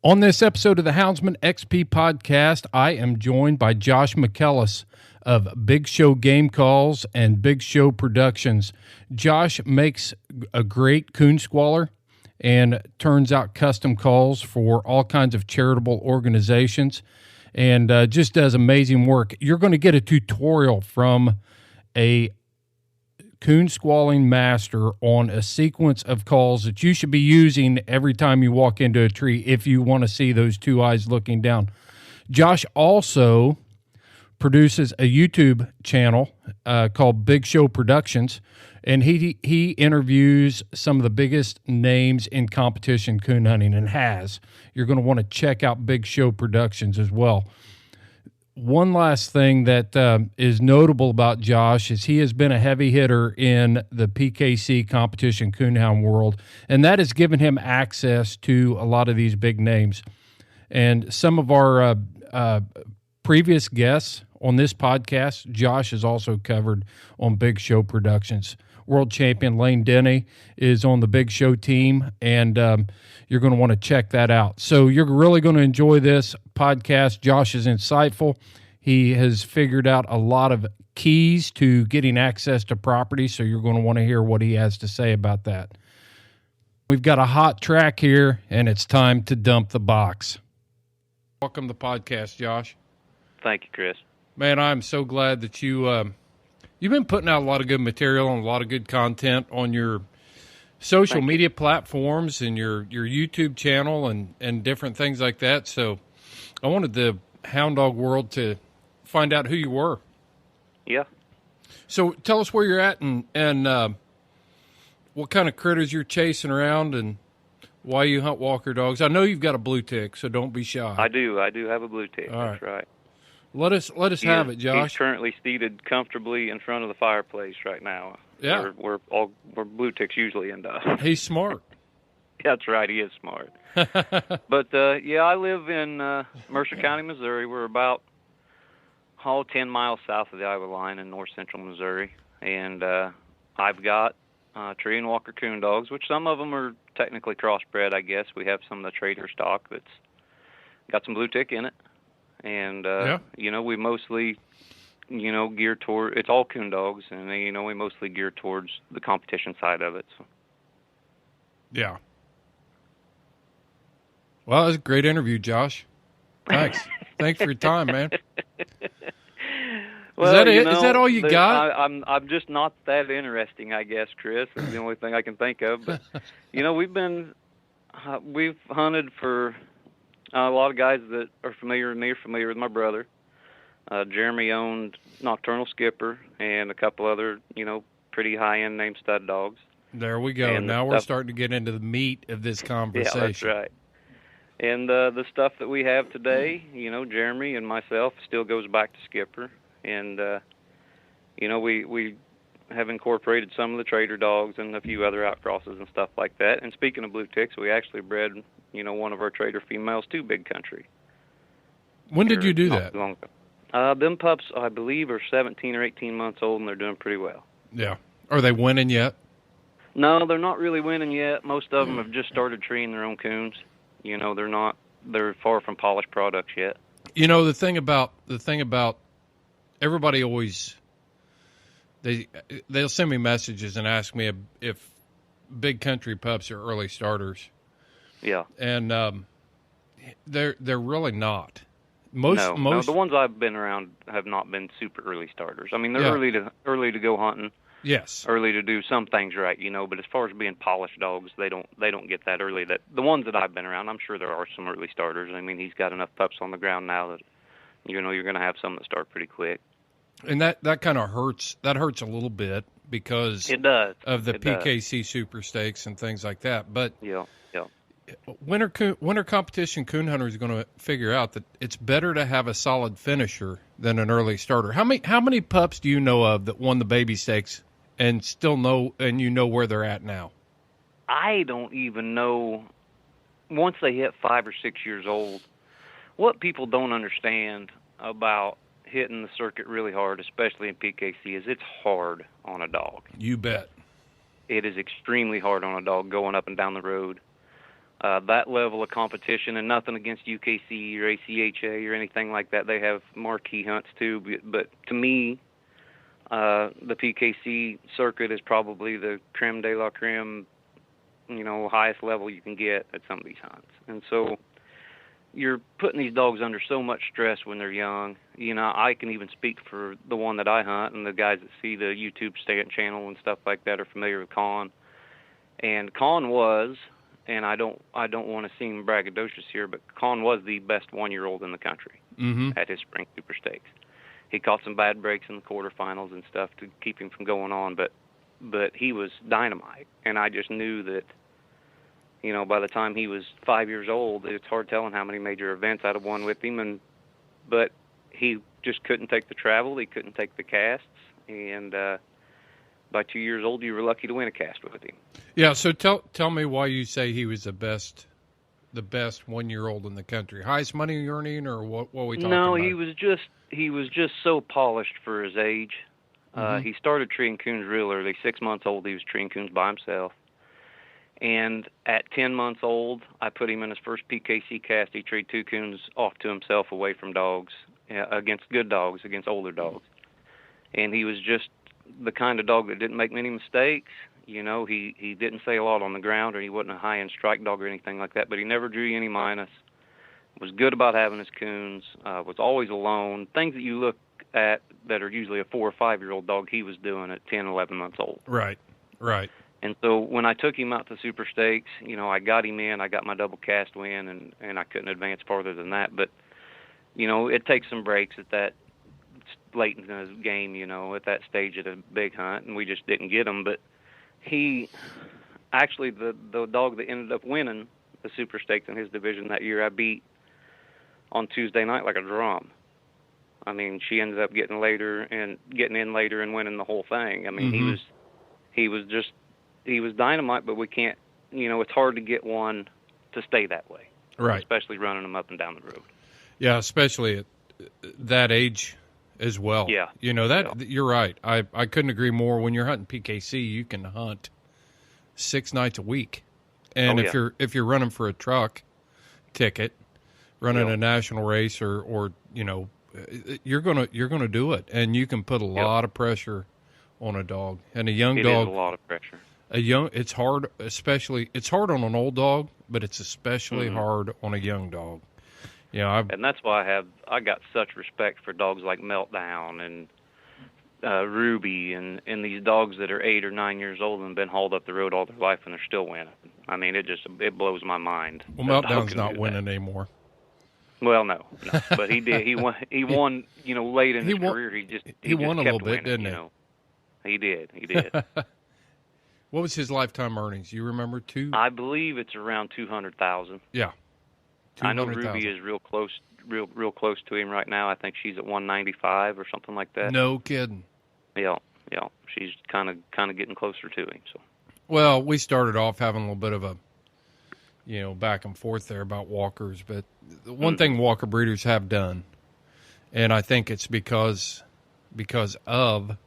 On this episode of the Houndsman XP podcast, I am joined by Josh Michaelis of Big Show Game Calls and Big Show Productions. Josh makes a great coon squaller and turns out custom calls for all kinds of charitable organizations and just does amazing work. You're going to get a tutorial from a coon squalling master on a sequence of calls that you should be using every time you walk into a tree if you want to see those two eyes looking down. Josh also produces a YouTube channel called Big Show Productions, and he interviews some of the biggest names in competition coon hunting and has. You're going to want to check out Big Show Productions as well. One last thing that is notable about Josh is he has been a heavy hitter in the PKC competition coonhound world, and that has given him access to a lot of these big names. And some of our previous guests on this podcast, Josh has also covered on Big Show Productions. World champion Lane Denny is on the Big Show team, and you're going to want to check that out. So you're really going to enjoy this podcast. Josh is insightful. He has figured out a lot of keys to getting access to property, so you're going to want to hear what he has to say about that. We've got a hot track here, and it's time to dump the box. Welcome to the podcast, Josh. Thank you, Chris. Man, I'm so glad that you've been putting out a lot of good material and a lot of good content on your social media platforms and your YouTube channel and different things like that. So I wanted the hound dog world to find out who you were. Yeah. So tell us where you're at and what kind of critters you're chasing around and why you hunt walker dogs. I know you've got a blue tick, so don't be shy. I do have a blue tick. All That's right. Let us have it, Josh. He's currently seated comfortably in front of the fireplace right now. Yeah. Where blue ticks usually end up. He's smart. That's right, he is smart. But I live in Mercer County, Missouri. We're about 10 miles south of the Iowa line in north central Missouri, and I've got tree and walker coon dogs, which some of them are technically crossbred, I guess. We have some of the trader stock that's got some blue tick in it. And, we mostly, gear toward, it's all coon dogs, and, we mostly gear towards the competition side of it. So. Yeah. Well, that was a great interview, Josh. Thanks. Thanks for your time, man. Well, is that it? Is that all you got? I'm just not that interesting, I guess, Chris. That's the only thing I can think of. But, we've hunted for... a lot of guys that are familiar with me are familiar with my brother. Jeremy owned Nocturnal Skipper and a couple other, pretty high-end name stud dogs. There we go. And now we're starting to get into the meat of this conversation. Yeah, that's right. And the stuff that we have today, Jeremy and myself, still goes back to Skipper. And, we have incorporated some of the trader dogs and a few other outcrosses and stuff like that. And speaking of blue ticks, we actually bred one of our trader females to Big Country. When did you do that? Long ago. Them pups, I believe, are 17 or 18 months old, and they're doing pretty well. Yeah. Are they winning yet? No, they're not really winning yet. Most of them have just started treeing their own coons. They're far from polished products yet. The thing about everybody always, they'll send me messages and ask me if Big Country pups are early starters. Yeah, and they're really not. Most the ones I've been around have not been super early starters. I mean, they're early to go hunting. Yes, early to do some things right, But as far as being polished dogs, they don't get that early. That the ones that I've been around, I'm sure there are some early starters. I mean, he's got enough pups on the ground now that you're going to have some that start pretty quick. And that kind of hurts. That hurts a little bit because it does of the PKC Super Stakes and things like that. But yeah. Winter competition coon hunter is going to figure out that it's better to have a solid finisher than an early starter. How many pups do you know of that won the baby stakes and still know where they're at now? I don't even know. Once they hit 5 or 6 years old, what people don't understand about hitting the circuit really hard, especially in PKC, is it's hard on a dog. You bet. It is extremely hard on a dog going up and down the road. that level of competition, and nothing against UKC or ACHA or anything like that. They have marquee hunts too, but to me, the PKC circuit is probably the creme de la creme, highest level you can get at some of these hunts. And so you're putting these dogs under so much stress when they're young. I can even speak for the one that I hunt, and the guys that see the YouTube channel and stuff like that are familiar with Con. And Con was, and I don't want to seem braggadocious here, but Con was the best 1-year-old in the country at his spring super stakes. He caught some bad breaks in the quarterfinals and stuff to keep him from going on, but he was dynamite. And I just knew that, by the time he was 5 years old, it's hard telling how many major events I'd have won with him. But he just couldn't take the travel. He couldn't take the casts. And by 2 years old, you were lucky to win a cast with him. Yeah. So tell me why you say he was the best 1-year-old in the country. Highest money earning, or what are we talking about? No, he was just so polished for his age. He started treeing coons real early. 6 months old, he was treeing coons by himself. And at 10 months old, I put him in his first PKC cast. He treed 2 coons off to himself away from dogs, against good dogs, against older dogs. And he was just the kind of dog that didn't make many mistakes. He didn't say a lot on the ground, or he wasn't a high-end strike dog or anything like that, but he never drew you any minus. Was good about having his coons, was always alone. Things that you look at that are usually a 4 or 5-year-old dog, he was doing at 10, 11 months old. Right. And so when I took him out to Super Stakes, I got him in. I got my double cast win, and I couldn't advance farther than that. But, it takes some breaks at that late in the game, at that stage at a big hunt, and we just didn't get him. But he actually, the dog that ended up winning the Super Stakes in his division that year, I beat on Tuesday night like a drum. I mean, she ended up getting in later and winning the whole thing. I mean, he was dynamite, but we can't, it's hard to get one to stay that way. Right. Especially running them up and down the road. Yeah, especially at that age as well. Yeah. You're right. I couldn't agree more. When you're hunting PKC, you can hunt 6 nights a week. And if you're running for a truck ticket, running a national race or you're gonna do it, and you can put a lot of pressure on a dog. And a young dog, it is a lot of pressure. It's hard, it's hard on an old dog, but it's especially hard on a young dog. And that's why I got such respect for dogs like Meltdown and Ruby and these dogs that are 8 or 9 years old and been hauled up the road all their life and they're still winning. I mean, it blows my mind. Well, Meltdown's not winning anymore. Well, no, but he did. He won. Late in his career, he won a little bit, winning, didn't he? He did. What was his lifetime earnings? You remember? I believe it's around 200,000. Yeah. I know Ruby is real close to him right now. I think she's at 195 or something like that. No kidding. Yeah. She's kind of getting closer to him. So. Well, we started off having a little bit of a, back and forth there about walkers, but the one thing walker breeders have done, and I think it's because of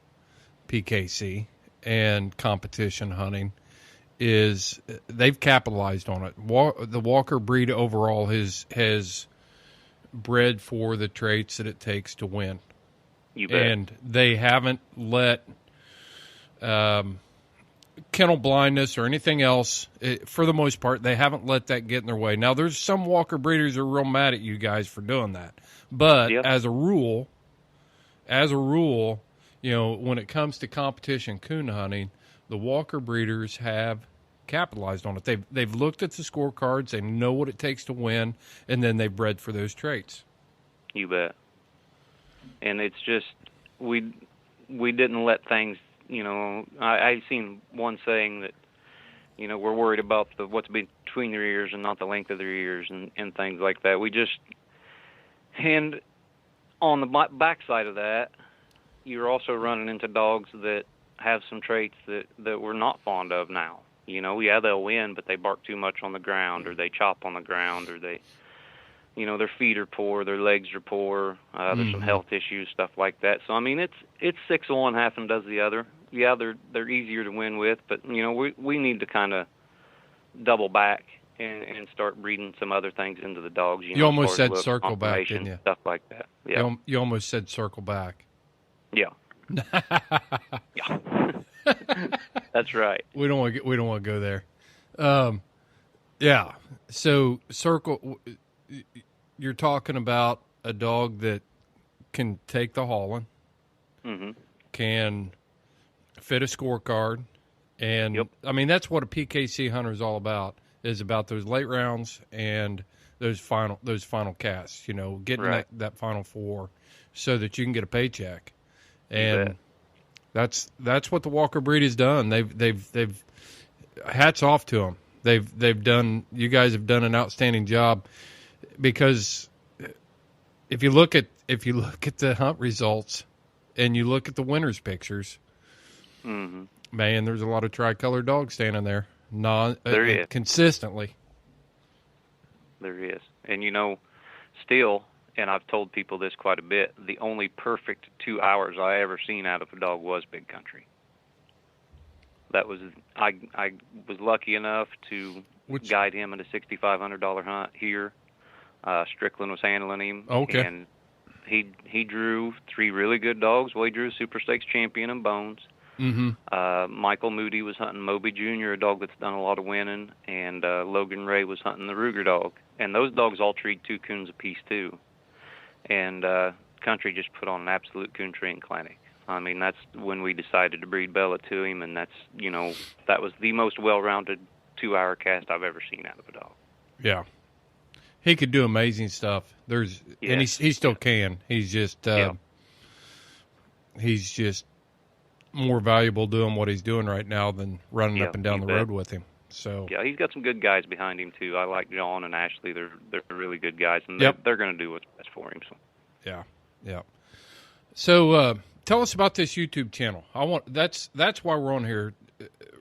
PKC and competition hunting, is they've capitalized on it. The walker breed overall has bred for the traits that it takes to win. You bet. And they haven't let kennel blindness or anything else, for the most part, they haven't let that get in their way. Now, there's some walker breeders that are real mad at you guys for doing that. But as a rule, when it comes to competition coon hunting, the walker breeders have capitalized on it. They've looked at the scorecards, they know what it takes to win, and then they've bred for those traits. You bet. And it's just we didn't let things. I've seen one saying that, we're worried about what's between their ears and not the length of their ears and things like that. And on the backside of that, you're also running into dogs that have some traits that we're not fond of now. They'll win, but they bark too much on the ground, or they chop on the ground, or they, their feet are poor, their legs are poor, there's some health issues, stuff like that. So, I mean, it's 6 of one, half and does the other. Yeah, they're easier to win with, but, we need to kind of double back and start breeding some other things into the dogs. You almost said circle back, didn't you? Stuff like that. Yeah. You almost said circle back. Yeah. Yeah. That's right. We don't want to go there. Yeah. So circle. You're talking about a dog that can take the hauling, can fit a scorecard, and I mean that's what a PKC hunter is all about. Is about those late rounds and those final casts. You know, getting that final four, so that you can get a paycheck, and that's what the Walker breed has done. They've hats off to them. They've done. You guys have done an outstanding job, because if you look at the hunt results and you look at the winners pictures, man, there's a lot of tricolored dogs standing there. There is. Consistently. There is. And, you know, still, and I've told people this quite a bit, the only perfect 2 hours I ever seen out of a dog was Big Country. That was, I was lucky enough to guide him in a $6,500 hunt here. Strickland was handling him. Okay. And he drew 3 really good dogs. Well, he drew Super Stakes champion and Bones. Michael Moody was hunting Moby Jr., a dog that's done a lot of winning, and Logan Ray was hunting the Ruger dog. And those dogs all treat 2 coons apiece, too. And Country just put on an absolute coon treating clinic. I mean, that's when we decided to breed Bella to him, and that's, you know, that was the most well-rounded 2-hour cast I've ever seen out of a dog. Yeah. He could do amazing stuff. And he still can. He's just more valuable doing what he's doing right now than running up and down the road with him. So yeah, he's got some good guys behind him too. I like John and Ashley. They're really good guys, and they're going to do what's best for him. So yeah. So tell us about this YouTube channel. That's why we're on here.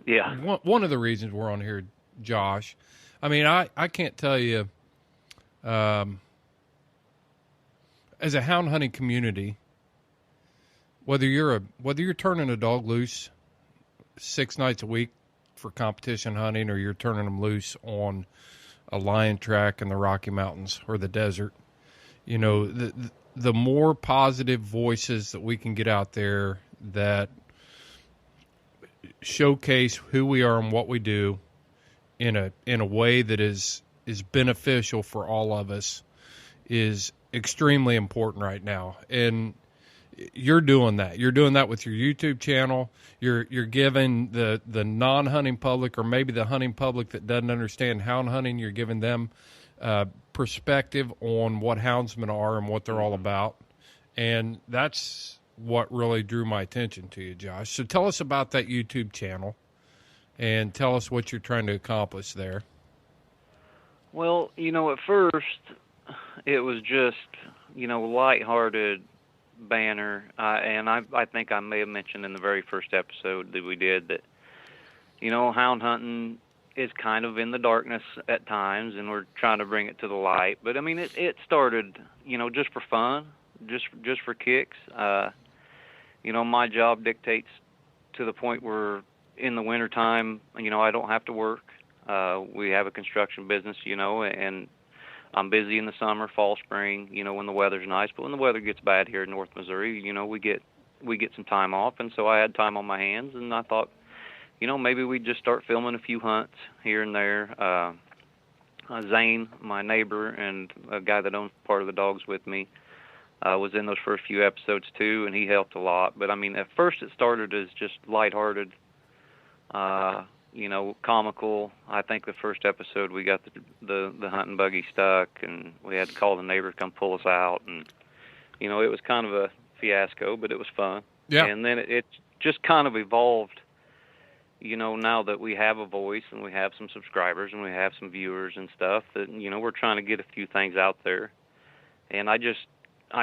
Yeah. One of the reasons we're on here, Josh. I mean, I can't tell you. As a hound hunting community, whether you're turning a dog loose 6 nights a week for competition hunting, or you're turning them loose on a lion track in the Rocky Mountains or the desert, you know, the more positive voices that we can get out there that showcase who we are and what we do in a way that is beneficial for all of us is extremely important right now. And you're doing that. You're doing that with your YouTube channel. You're giving the non-hunting public, or maybe the hunting public that doesn't understand hound hunting, you're giving them perspective on what houndsmen are and what they're all about. And that's what really drew my attention to you, Josh. So tell us about that YouTube channel and tell us what you're trying to accomplish there. Well, you know, at first it was just, you know, lighthearted banner, and I think I may have mentioned in the very first episode that we did that, you know, hound hunting is kind of in the darkness at times, and we're trying to bring it to the light. But I mean, it started, you know, just for fun, just for kicks. You know, my job dictates to the point where in the wintertime, you know, I don't have to work. We have a construction business, you know, and I'm busy in the summer, fall, spring, you know, when the weather's nice. But when the weather gets bad here in North Missouri, you know, we get some time off. And so I had time on my hands, and I thought, you know, maybe we'd just start filming a few hunts here and there. Zane, my neighbor, and a guy that owns part of the dogs with me, was in those first few episodes too, and he helped a lot. But I mean, at first it started as just lighthearted, you know, comical. I think the first episode we got the hunting buggy stuck, and we had to call the neighbor to come pull us out, and you know, it was kind of a fiasco, but it was fun. Yeah. And then it just kind of evolved. You know, now that we have a voice and we have some subscribers and we have some viewers and stuff, that, you know, we're trying to get a few things out there. And I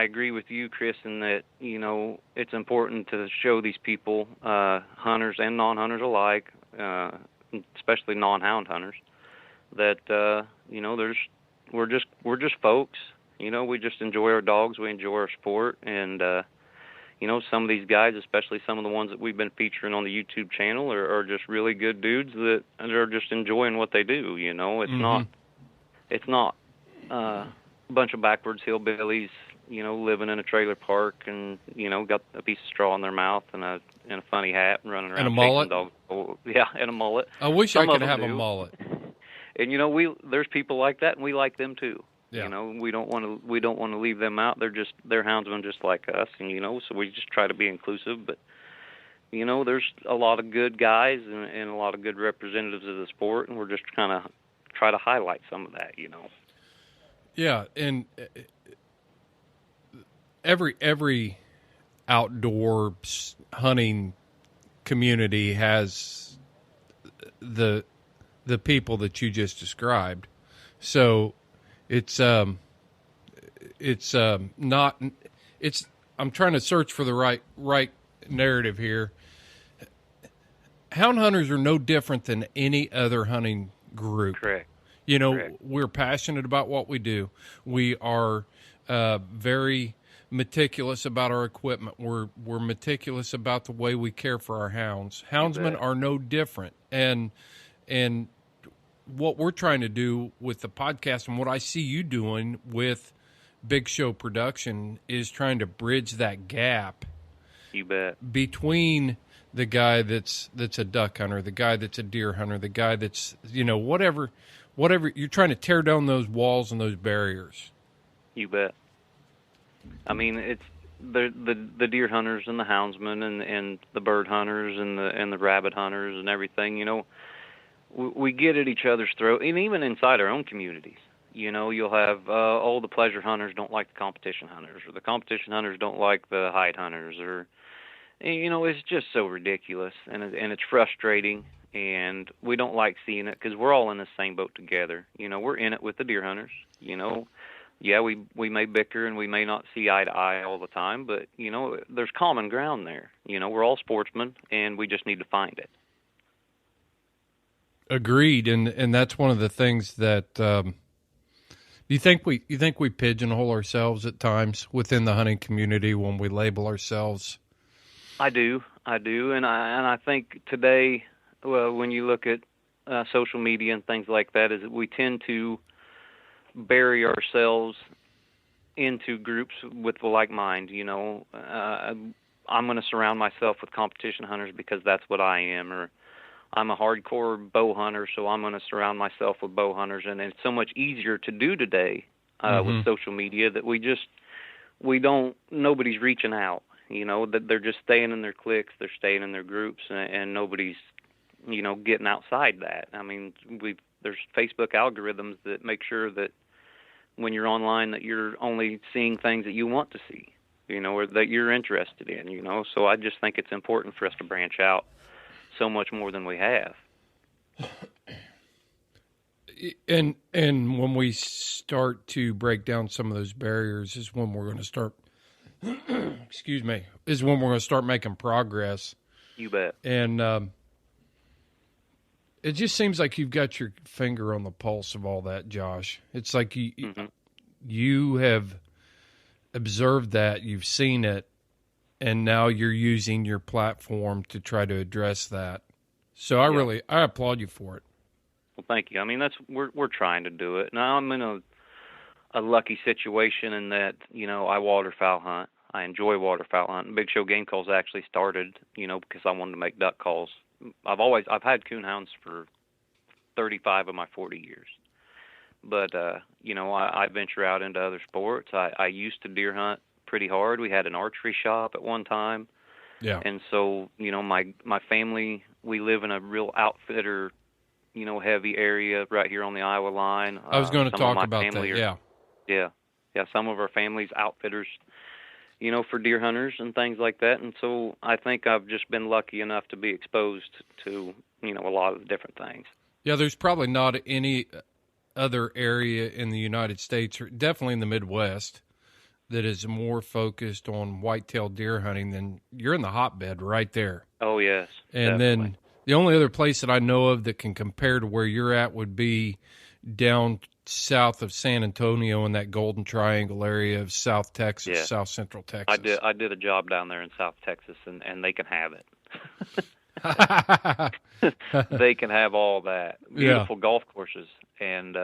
agree with you, Chris, in that, you know, it's important to show these people, hunters and non-hunters alike, especially non-hound hunters, that, you know, we're just folks. You know, we just enjoy our dogs, we enjoy our sport, and, some of these guys, especially some of the ones that we've been featuring on the YouTube channel, are just really good dudes that are just enjoying what they do. It's not a bunch of backwards hillbillies, living in a trailer park and got a piece of straw in their mouth and a funny hat and running around and a mullet. Dogs. Yeah, and a mullet. I wish I could have a mullet. And there's people like that, and we like them too. Yeah. We don't want to leave them out. They're houndsmen just like us, and so we just try to be inclusive. But there's a lot of good guys and a lot of good representatives of the sport, and we're just kind of try to highlight some of that. Yeah, and every outdoor hunting community has the people that you just described. So it's not it's I'm trying to search for the right narrative here. Hound hunters are no different than any other hunting group. Correct. Correct. We're passionate about what we do. We are very meticulous about our equipment. We're meticulous about the way we care for our hounds. Houndsmen are no different. And what we're trying to do with the podcast and what I see you doing with Big Show Production is trying to bridge that gap. You bet. Between the guy that's a duck hunter, the guy that's a deer hunter, the guy that's, whatever you're trying to tear down those walls and those barriers. You bet. I mean, it's the deer hunters and the houndsmen and the bird hunters and the rabbit hunters and everything. We get at each other's throat, and even inside our own communities. You'll have the pleasure hunters don't like the competition hunters, or the competition hunters don't like the hide hunters, or it's just so ridiculous, and it's frustrating, and we don't like seeing it because we're all in the same boat together. We're in it with the deer hunters. Yeah, we may bicker and we may not see eye to eye all the time, but there's common ground there. We're all sportsmen, and we just need to find it. Agreed, and that's one of the things that you think we pigeonhole ourselves at times within the hunting community when we label ourselves. I do, and I think today, when you look at social media and things like that, is that we tend to bury ourselves into groups with the like mind. I'm going to surround myself with competition hunters because that's what I am, or I'm a hardcore bow hunter, so I'm going to surround myself with bow hunters, and it's so much easier to do today with social media that nobody's reaching out. That they're just staying in their cliques, they're staying in their groups, and nobody's, getting outside that. I mean, there's Facebook algorithms that make sure that when you're online that you're only seeing things that you want to see, or that you're interested in, So I just think it's important for us to branch out so much more than we have. And when we start to break down some of those barriers is when we're going to start excuse me, is when we're going to start making progress. You bet. And it just seems like you've got your finger on the pulse of all that, Josh. It's like you have observed that, you've seen it, and now you're using your platform to try to address that. So I applaud you for it. Well, thank you. I mean, we're trying to do it. Now I'm in a lucky situation in that, I waterfowl hunt. I enjoy waterfowl hunting. Big Show Game Calls actually started, because I wanted to make duck calls. I've had coonhounds for 35 of my 40 years. But, I venture out into other sports. I used to deer hunt pretty hard. We had an archery shop at one time. Yeah. And so, my family, we live in a real outfitter, heavy area right here on the Iowa line. I was going to talk about that, Yeah, some of our family's outfitters, for deer hunters and things like that. And so I think I've just been lucky enough to be exposed to, a lot of different things. Yeah, there's probably not any other area in the United States, or definitely in the Midwest, that is more focused on whitetail deer hunting than you're in the hotbed right there. Oh, yes. And definitely. Then the only other place that I know of that can compare to where you're at would be down south of San Antonio in that Golden Triangle area of South Texas, South Central Texas. I did a job down there in South Texas, and they can have it. They can have all that. Beautiful golf courses, and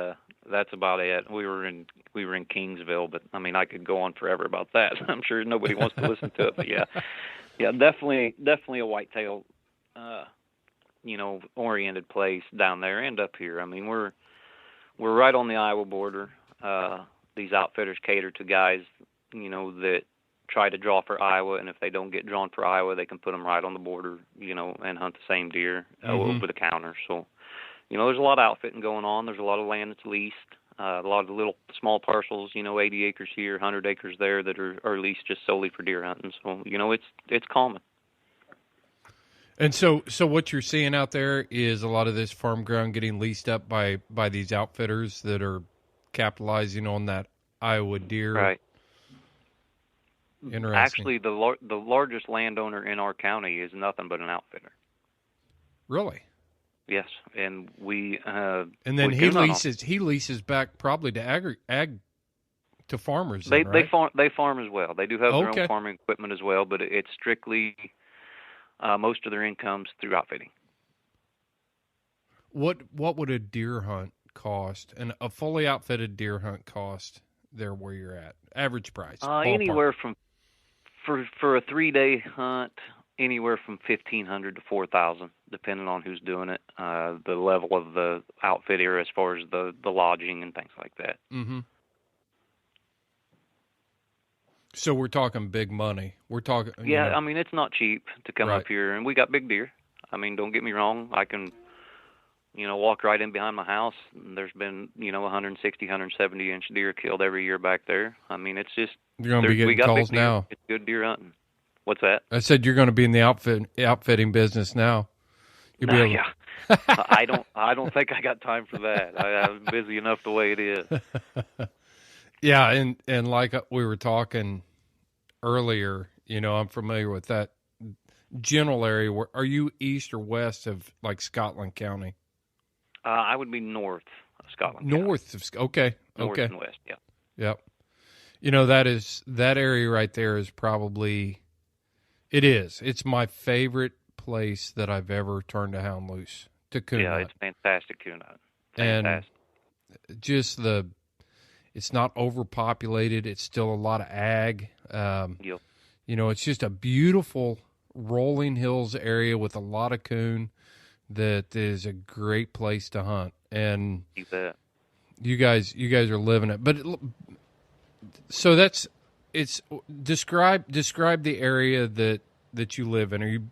that's about it. We were in Kingsville, but I mean, I could go on forever about that. I'm sure nobody wants to listen to it, but yeah, definitely a whitetail, oriented place down there and up here. I mean, we're right on the Iowa border. These outfitters cater to guys, that try to draw for Iowa, and if they don't get drawn for Iowa, they can put them right on the border, and hunt the same deer over the counter. So, there's a lot of outfitting going on. There's a lot of land that's leased, a lot of little small parcels, 80 acres here, 100 acres there that are leased just solely for deer hunting. So, it's common. And so what you're seeing out there is a lot of this farm ground getting leased up by these outfitters that are capitalizing on that Iowa deer. Right. Interesting. Actually, the largest landowner in our county is nothing but an outfitter. Really? Yes, and we. And then he leases back probably to ag to farmers. They right? they farm as well. They do have their own farming equipment as well, but it's strictly most of their incomes through outfitting. What would a deer hunt cost, and a fully outfitted deer hunt cost there where you're at? Average price? Anywhere from for a 3-day hunt, anywhere from $1,500 to $4,000, depending on who's doing it, the level of the outfitter as far as the lodging and things like that. Mm-hmm. So we're talking big money. We're talking. I mean, it's not cheap to come up here, and we got big deer. I mean, don't get me wrong. I can, walk right in behind my house. And there's been, 160, 170-inch deer killed every year back there. I mean, it's just. You're going to be getting calls now. It's good deer hunting. What's that? I said you're going to be in the outfitting business now. You'll be able I don't think I got time for that. I'm busy enough the way it is. Yeah, and like we were talking earlier, I'm familiar with that general area. Are you east or west of like Scotland County? I would be north of Scotland. North of okay. North and west, yeah. Yep. That area right there is probably. It's my favorite place that I've ever turned a hound loose to coon hunt. Yeah, it's fantastic coon hunt. Fantastic. And just it's not overpopulated. It's still a lot of ag. Yep. It's just a beautiful rolling hills area with a lot of coon that is a great place to hunt. And you bet. You guys are living it. But describe the area that you live in. Are you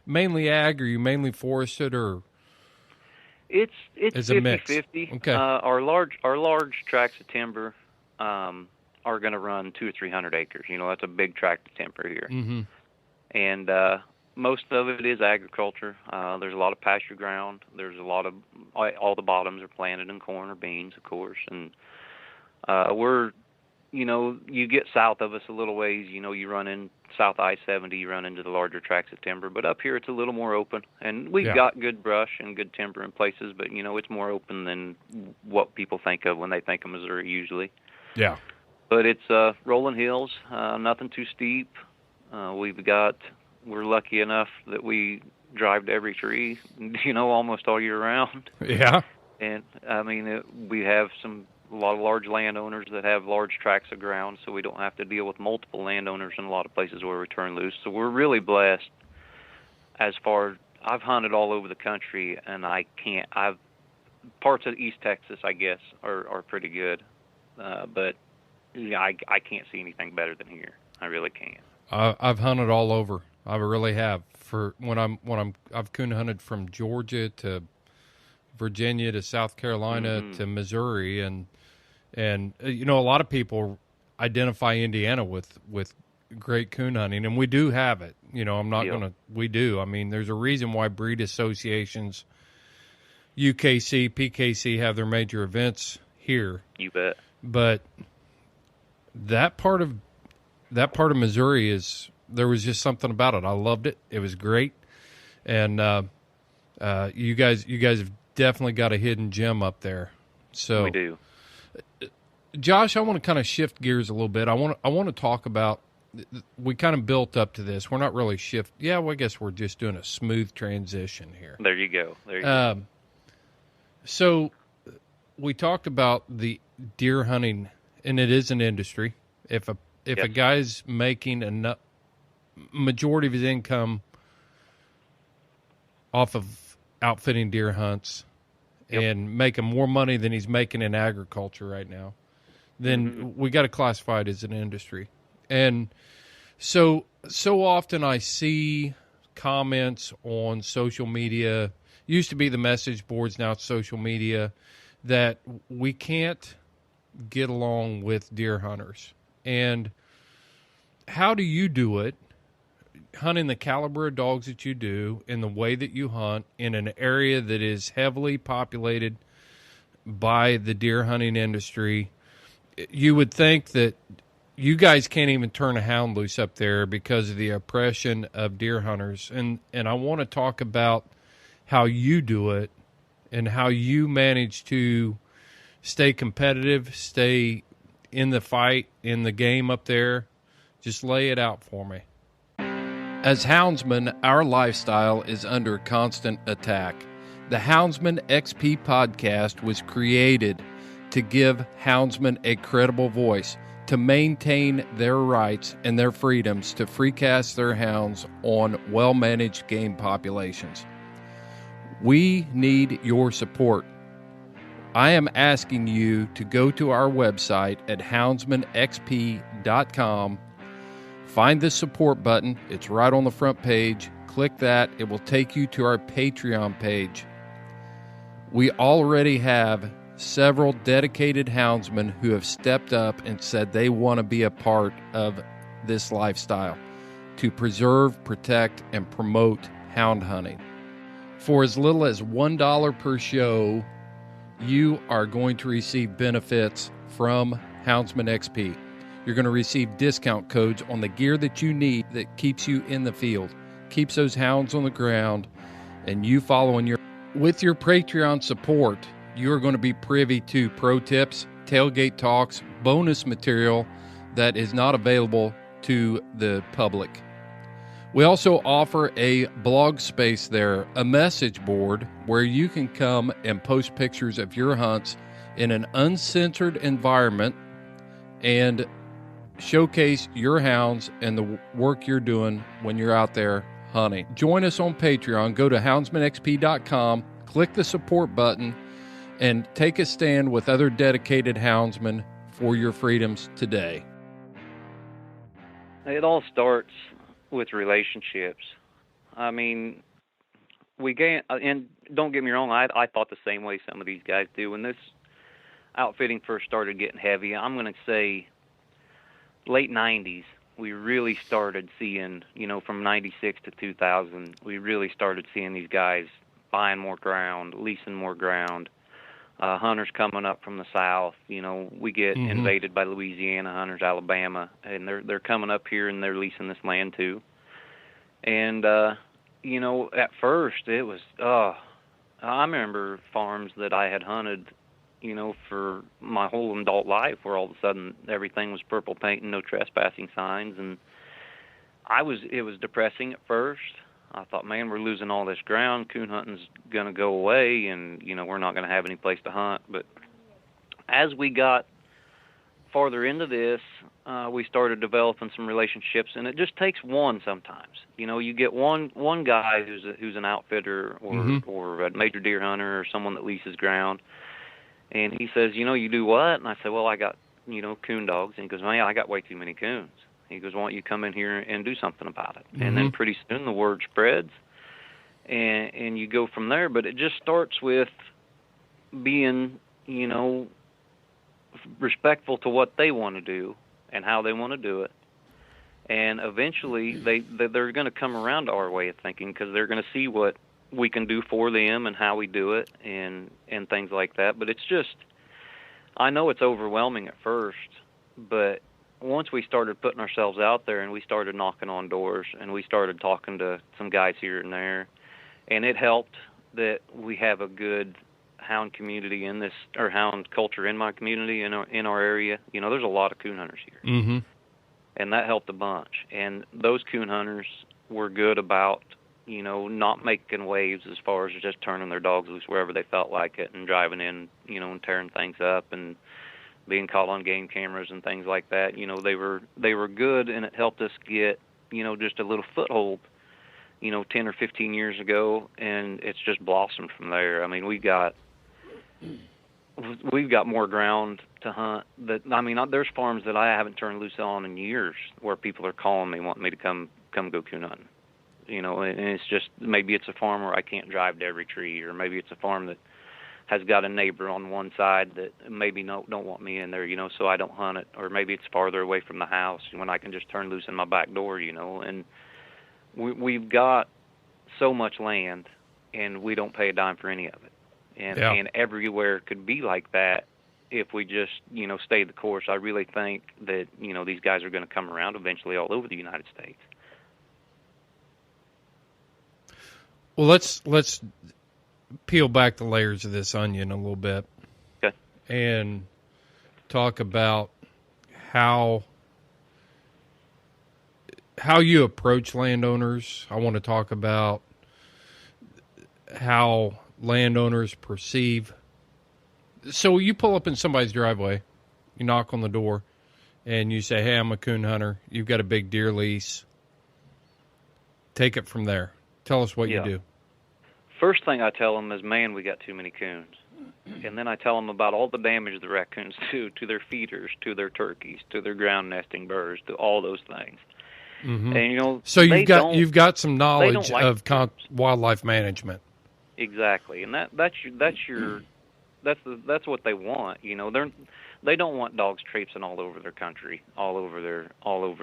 mainly ag? Are you mainly forested, or it's 50-50. Okay. Our large tracts of timber are going to run 200 or 300 acres. That's a big tract of timber here. Mm-hmm. And most of it is agriculture. There's a lot of pasture ground. There's a lot of all the bottoms are planted in corn or beans, of course. And we're you get south of us a little ways, you run in South I-70, you run into the larger tracts of timber. But up here it's a little more open, and we've got good brush and good timber in places, but, it's more open than what people think of when they think of Missouri usually. Yeah. But it's rolling hills, nothing too steep. We're lucky enough that we drive to every tree, almost all year round. Yeah. And, I mean, we have a lot of large landowners that have large tracts of ground, so we don't have to deal with multiple landowners in a lot of places where we turn loose. So we're really blessed as far. I've hunted all over the country, and parts of East Texas, I guess, are pretty good. But I can't see anything better than here. I really can't. I've hunted all over. I really have. I've coon hunted from Georgia to Virginia to South Carolina to Missouri, and a lot of people identify Indiana with great coon hunting, and we do have it. We do. I mean, there's a reason why breed associations, UKC, PKC have their major events here. You bet. But that part of Missouri there was just something about it. I loved it. It was great, and you guys have definitely got a hidden gem up there. So we do. Josh, I want to kind of shift gears a little bit. I want to talk about, we kind of built up to this. We're not really well, I guess we're just doing a smooth transition here. There you go. There you go. So we talked about the deer hunting, and it is an industry. If a guy's making enough, majority of his income off of outfitting deer hunts and making more money than he's making in agriculture right now, then we got to classify it as an industry. And so often I see comments on social media, used to be the message boards, now it's social media, that we can't get along with deer hunters. And how do you do it, hunting the caliber of dogs that you do, in the way that you hunt, in an area that is heavily populated by the deer hunting industry? You would think that you guys can't even turn a hound loose up there because of the oppression of deer hunters. And I want to talk about how you do it and how you manage to stay competitive, stay in the fight, in the game up there. Just lay it out for me. As houndsmen, our lifestyle is under constant attack. The Houndsman XP podcast was created to give houndsmen a credible voice, to maintain their rights and their freedoms to free cast their hounds on well-managed game populations. We need your support. I am asking you to go to our website at houndsmanxp.com, find the support button. It's right on the front page. Click that. It will take you to our Patreon page. We already have several dedicated houndsmen who have stepped up and said they want to be a part of this lifestyle to preserve, protect, and promote hound hunting. For as little as $1 per show, you are going to receive benefits from Houndsman XP. You're going to receive discount codes on the gear that you need that keeps you in the field, keeps those hounds on the ground, and you following your... With your Patreon support, you are going to be privy to pro tips, tailgate talks, bonus material that is not available to the public. We also offer a blog space there, a message board where you can come and post pictures of your hunts in an uncensored environment and showcase your hounds and the work you're doing when you're out there hunting. Join us on Patreon. Go to houndsmanxp.com, click the support button, and take a stand with other dedicated houndsmen for your freedoms today. It all starts with relationships. I mean, we gain, and don't get me wrong, I thought the same way some of these guys do. When this outfitting first started getting heavy, I'm going to say late 90s, we really started seeing, from 96 to 2000, we really started seeing these guys buying more ground, leasing more ground, hunters coming up from the south. We get invaded by Louisiana hunters, Alabama, and they're coming up here and they're leasing this land too. And at first it was I remember farms that I had hunted, for my whole adult life, where all of a sudden everything was purple paint and no trespassing signs, and it was depressing at first. I thought, man, we're losing all this ground. Coon hunting's going to go away, and, we're not going to have any place to hunt. But as we got farther into this, we started developing some relationships, and it just takes one sometimes. You get one guy who's an outfitter or a major deer hunter or someone that leases ground, and he says, you do what? And I say, well, I got, coon dogs. And he goes, man, I got way too many coons. He goes, why don't you come in here and do something about it? And then pretty soon the word spreads, and you go from there. But it just starts with being, respectful to what they want to do and how they want to do it. And eventually they're going to come around to our way of thinking, because they're going to see what we can do for them and how we do it and things like that. But it's just, I know it's overwhelming at first, but once we started putting ourselves out there and we started knocking on doors and we started talking to some guys here and there, and it helped that we have a good hound community in this, or hound culture in my community, in our area, there's a lot of coon hunters here. Mm-hmm. And that helped a bunch. And those coon hunters were good about, not making waves as far as just turning their dogs loose wherever they felt like it and driving in, and tearing things up and being caught on game cameras and things like that. They were good, and it helped us get, just a little foothold, 10 or 15 years ago, and it's just blossomed from there. I mean, we've got more ground to hunt. There's farms that I haven't turned loose on in years where people are calling me, wanting me to come go coon hunting. And it's just, maybe it's a farm where I can't drive to every tree, or maybe it's a farm that has got a neighbor on one side that maybe don't want me in there, so I don't hunt it, or maybe it's farther away from the house when I can just turn loose in my back door, and we've got so much land, and we don't pay a dime for any of it. And everywhere could be like that if we just, stay the course. I really think that, these guys are going to come around eventually all over the United States. Well, let's peel back the layers of this onion a little bit. Okay. And talk about how you approach landowners. I want to talk about how landowners perceive. So you pull up in somebody's driveway, you knock on the door, and you say, "Hey, I'm a coon hunter. You've got a big deer lease." Take it from there. Tell us what you do. First thing I tell them is, man, we got too many coons. And then I tell them about all the damage the raccoons do to their feeders, to their turkeys, to their ground nesting birds, to all those things. Mm-hmm. And so you've got some knowledge of wildlife management. Exactly, and that's what they want. They don't want dogs traipsing all over their country, all over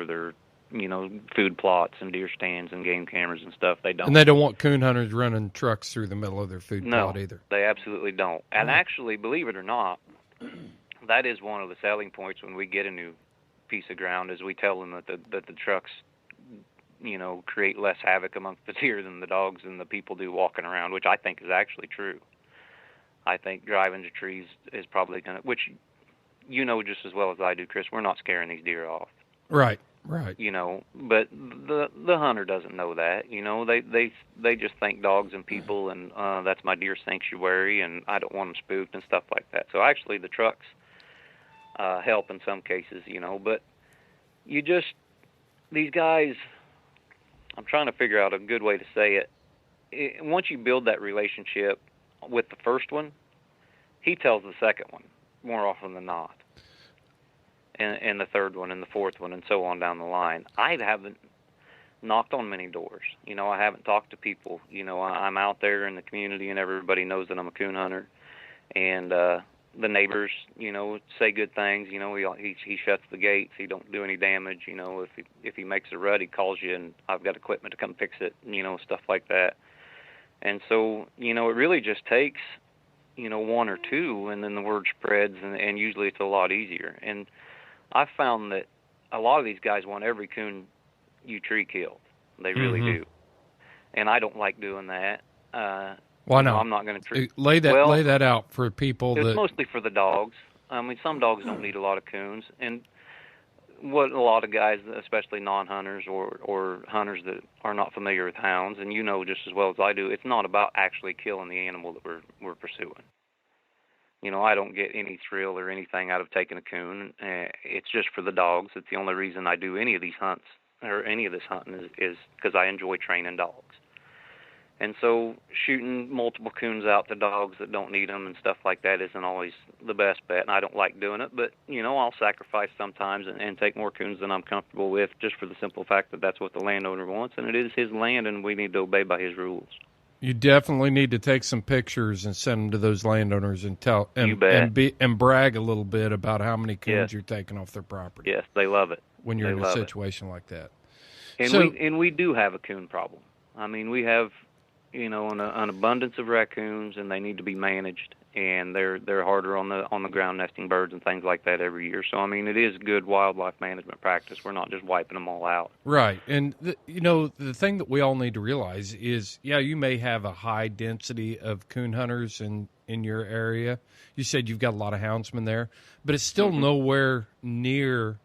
their food plots and deer stands and game cameras and stuff. They don't. And they don't want coon hunters running trucks through the middle of their food plot either. No, they absolutely don't. And actually, believe it or not, that is one of the selling points when we get a new piece of ground, is we tell them that the trucks, create less havoc amongst the deer than the dogs and the people do walking around, which I think is actually true. I think driving to trees is probably going to, which just as well as I do, Chris, we're not scaring these deer off. Right. But the hunter doesn't know that. They just think dogs and people, and that's my deer sanctuary, and I don't want them spooked and stuff like that. So actually, the trucks help in some cases, But these guys, I'm trying to figure out a good way to say it. Once you build that relationship with the first one, he tells the second one more often than not. And the third one and the fourth one and so on down the line. I haven't knocked on many doors. I haven't talked to people. I'm out there in the community, and everybody knows that I'm a coon hunter. And the neighbors, say good things. He shuts the gates. He don't do any damage. If he makes a rut, he calls you, and I've got equipment to come fix it. Stuff like that. And so, it really just takes, one or two, and then the word spreads, and usually it's a lot easier. And I've found that a lot of these guys want every coon you tree killed. They really do. And I don't like doing that. Why not? I'm not going to treat. Lay that out for people. It's mostly for the dogs. Some dogs don't need a lot of coons. And what a lot of guys, especially non-hunters or hunters that are not familiar with hounds, and just as well as I do, it's not about actually killing the animal that we're pursuing. I don't get any thrill or anything out of taking a coon. It's just for the dogs. It's the only reason I do any of these hunts or any of this hunting is because I enjoy training dogs. And so shooting multiple coons out to dogs that don't need them and stuff like that isn't always the best bet, and I don't like doing it. But, I'll sacrifice sometimes and take more coons than I'm comfortable with, just for the simple fact that that's what the landowner wants, and it is his land, and we need to obey by his rules. You definitely need to take some pictures and send them to those landowners and tell and brag a little bit about how many coons you're taking off their property. Yes, they love it when you're in a situation like that. And we do have a coon problem. We have an abundance of raccoons, and they need to be managed. And they're harder on the ground nesting birds and things like that every year. So it is good wildlife management practice. We're not just wiping them all out. Right. And the thing that we all need to realize is, you may have a high density of coon hunters, and in your area. You said you've got a lot of houndsmen there, but it's still nowhere near.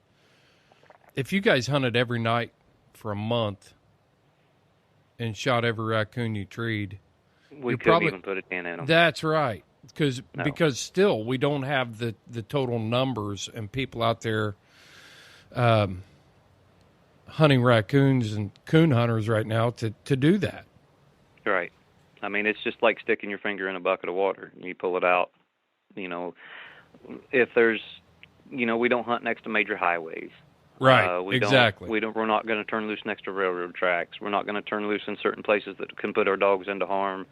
If you guys hunted every night for a month and shot every raccoon you treed, we couldn't even put a 10 in them. That's right, because still we don't have the total numbers and people out there hunting raccoons and coon hunters right now to do that. Right. I mean, it's just like sticking your finger in a bucket of water. You pull it out. If there's, we don't hunt next to major highways. Right. Exactly. We're not going to turn loose next to railroad tracks. We're not going to turn loose in certain places that can put our dogs into harm,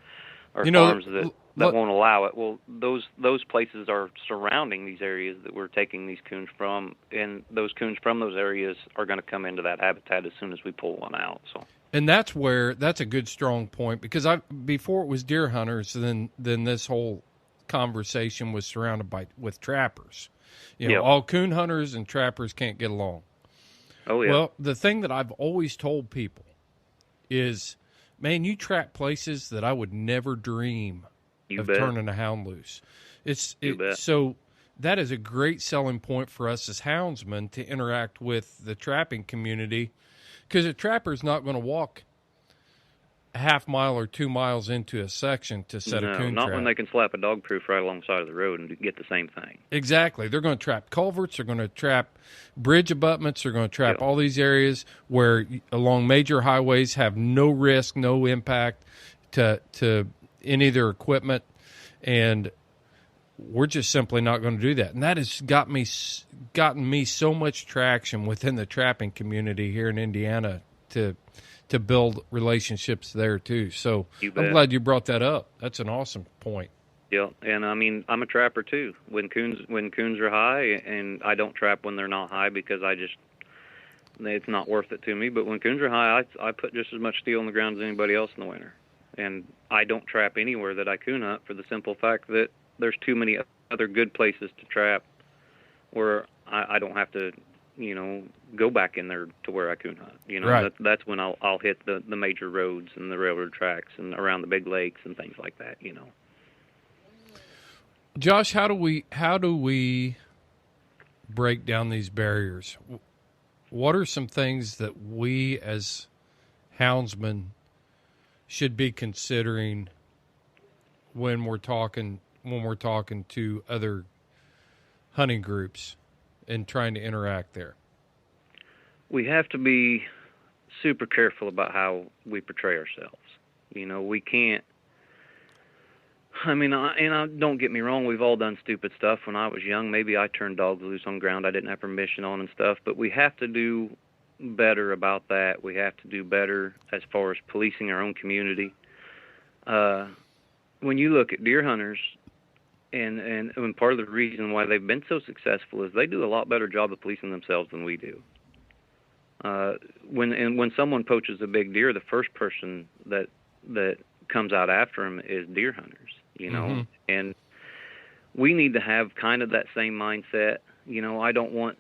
or farms that won't allow it. Well, those places are surrounding these areas that we're taking these coons from, and those coons from those areas are going to come into that habitat as soon as we pull one out. So. And that's a good strong point, because before it was deer hunters, then this whole conversation was surrounded with trappers. All coon hunters and trappers can't get along. Oh yeah. Well, the thing that I've always told people is, man, you trap places that I would never dream of turning a hound loose. So that is a great selling point for us as houndsmen to interact with the trapping community, because a trapper's not going to walk a half mile or 2 miles into a section to set a coon trap. Not when they can slap a dog proof right alongside of the road and get the same thing. Exactly. They're going to trap culverts. They're going to trap bridge abutments. They're going to trap all these areas where along major highways have no risk, no impact to any of their equipment. And we're just simply not going to do that. And that has gotten me so much traction within the trapping community here in Indiana to build relationships there too. So I'm glad you brought that up. That's an awesome point. Yeah, and I mean, I'm a trapper too. When coons are high, and I don't trap when they're not high because it's not worth it to me. But when coons are high, I put just as much steel on the ground as anybody else in the winter. And I don't trap anywhere that I coon hunt for the simple fact that there's too many other good places to trap where I don't have to, go back in there to where I coon hunt. Right. That's when I'll hit the major roads and the railroad tracks and around the big lakes and things like that. Josh, how do we break down these barriers? What are some things that we as houndsmen should be considering when we're talking to other hunting groups and trying to interact there? We have to be super careful about how we portray ourselves. We can't. I mean, don't get me wrong. We've all done stupid stuff. When I was young, maybe I turned dogs loose on ground I didn't have permission on and stuff. But we have to do better about that. We have to do better as far as policing our own community. When you look at deer hunters, and part of the reason why they've been so successful is they do a lot better job of policing themselves than we do. When someone poaches a big deer, the first person that comes out after him is deer hunters, and we need to have kind of that same mindset. I don't want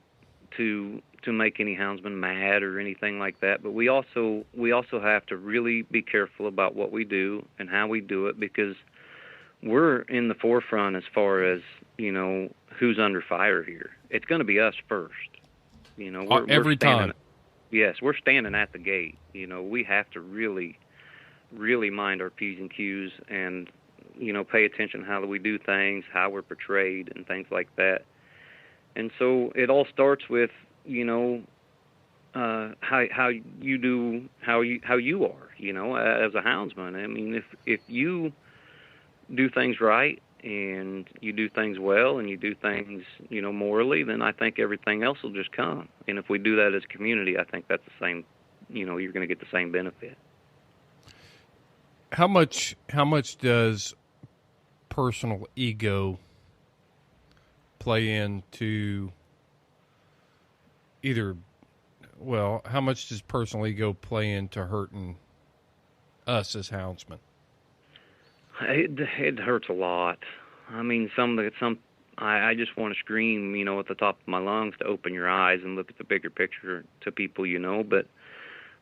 to make any houndsman mad or anything like that, but we also have to really be careful about what we do and how we do it, because we're in the forefront as far as who's under fire here. It's going to be us first. Every time. Yes, we're standing at the gate. We have to really, really mind our P's and Q's and pay attention how we do things, how we're portrayed, and things like that. And so it all starts with how you are, as a houndsman. I mean, if you do things right and you do things well and you do things morally, then I think everything else will just come. And if we do that as a community, I think that's the same. You're going to get the same benefit. How much does personal ego play into how much does personal ego play into hurting us as houndsmen? It hurts a lot. I mean, I just want to scream, at the top of my lungs to open your eyes and look at the bigger picture to people, but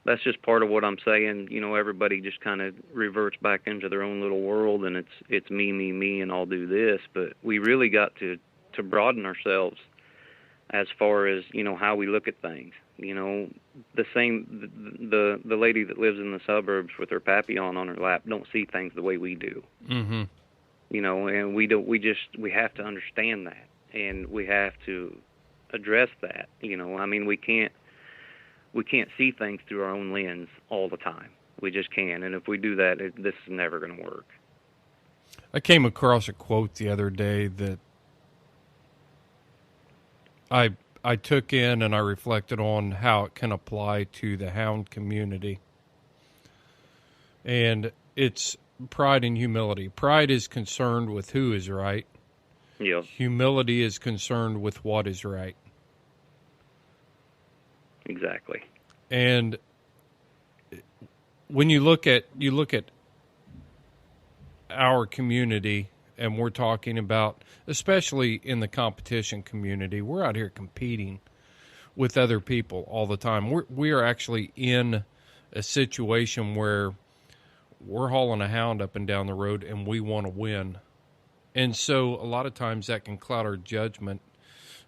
that's just part of what I'm saying. You know, everybody just kind of reverts back into their own little world, and it's me, and I'll do this. But we really got to broaden ourselves as far as, you know, how we look at things. You know, the lady that lives in the suburbs with her papillon on her lap don't see things the way we do. Mm-hmm. You know, and we have to understand that, and we have to address that. You know, I mean, we can't see things through our own lens all the time. We just can't. And if we do that, this is never going to work. I came across a quote the other day that I took in, and I reflected on how it can apply to the hound community. And it's pride and humility. Pride is concerned with who is right. Yeah. Humility is concerned with what is right. Exactly. And when you look at our community, and we're talking about, especially in the competition community, we're out here competing with other people all the time. We are actually in a situation where we're hauling a hound up and down the road, and we want to win. And so a lot of times that can cloud our judgment,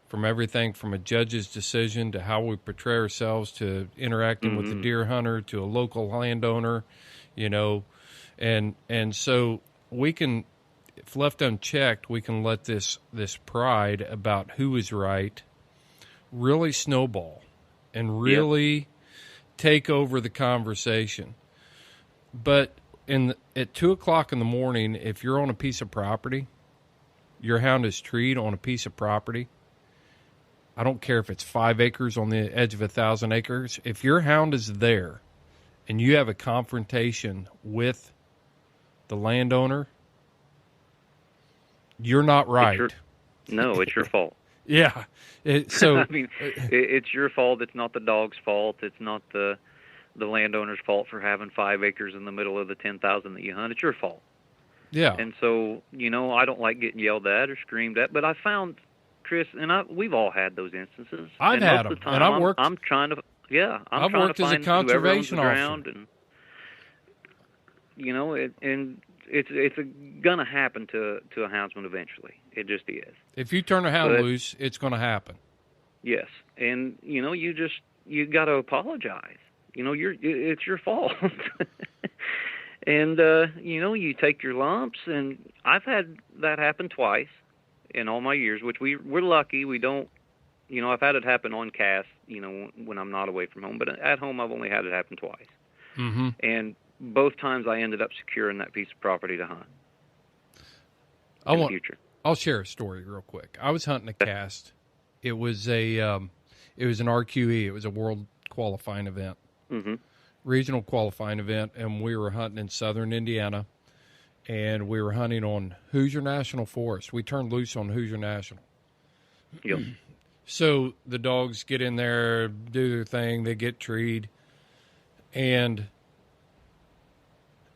from everything from a judge's decision to how we portray ourselves to interacting with the deer hunter to a local landowner, you know. And so we can, if left unchecked, we can let this pride about who is right really snowball and really take over the conversation. But at 2 o'clock in the morning, if you're on a piece of property, your hound is treed on a piece of property, I don't care if it's 5 acres on the edge of 1,000 acres. If your hound is there and you have a confrontation with the landowner, you're not right. It's your fault. Yeah. I mean, it's your fault. It's not the dog's fault. It's not the landowner's fault for having 5 acres in the middle of the 10,000 that you hunt. It's your fault. Yeah. And so, you know, I don't like getting yelled at or screamed at, but I found, Chris, and we've all had those instances. I've had them, and I've worked. I'm trying to, I've worked as a conservation officer. And, you know, it's gonna happen to a houndsman eventually. It just is. If you turn a hound loose, it's going to happen. Yes, and you know, you got to apologize. You know, it's your fault. And you know, you take your lumps, and I've had that happen twice in all my years, which we're lucky. We don't, you know, I've had it happen on cast, you know, when I'm not away from home, but at home I've only had it happen twice. Mm-hmm. And both times I ended up securing that piece of property to hunt in the future. I'll share a story real quick. I was hunting a cast. It was an RQE. It was a world qualifying event, regional qualifying event, and we were hunting in southern Indiana, and we were hunting on Hoosier National Forest. We turned loose on Hoosier National. Yep. So the dogs get in there, do their thing, they get treed, and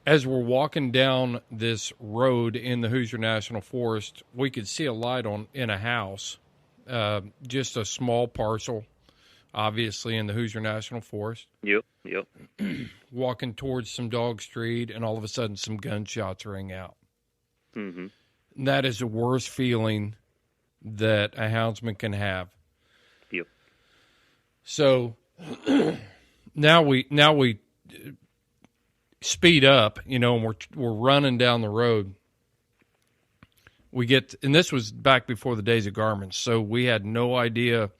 as we're walking down this road in the Hoosier National Forest, we could see a light in a house, just a small parcel, obviously in the Hoosier National Forest. Yep. Walking towards some dog street, and all of a sudden some gunshots ring out. Mm-hmm. And that is the worst feeling that a houndsman can have. Yep. So now we speed up, you know, and we're running down the road. And this was back before the days of Garmin, so we had no idea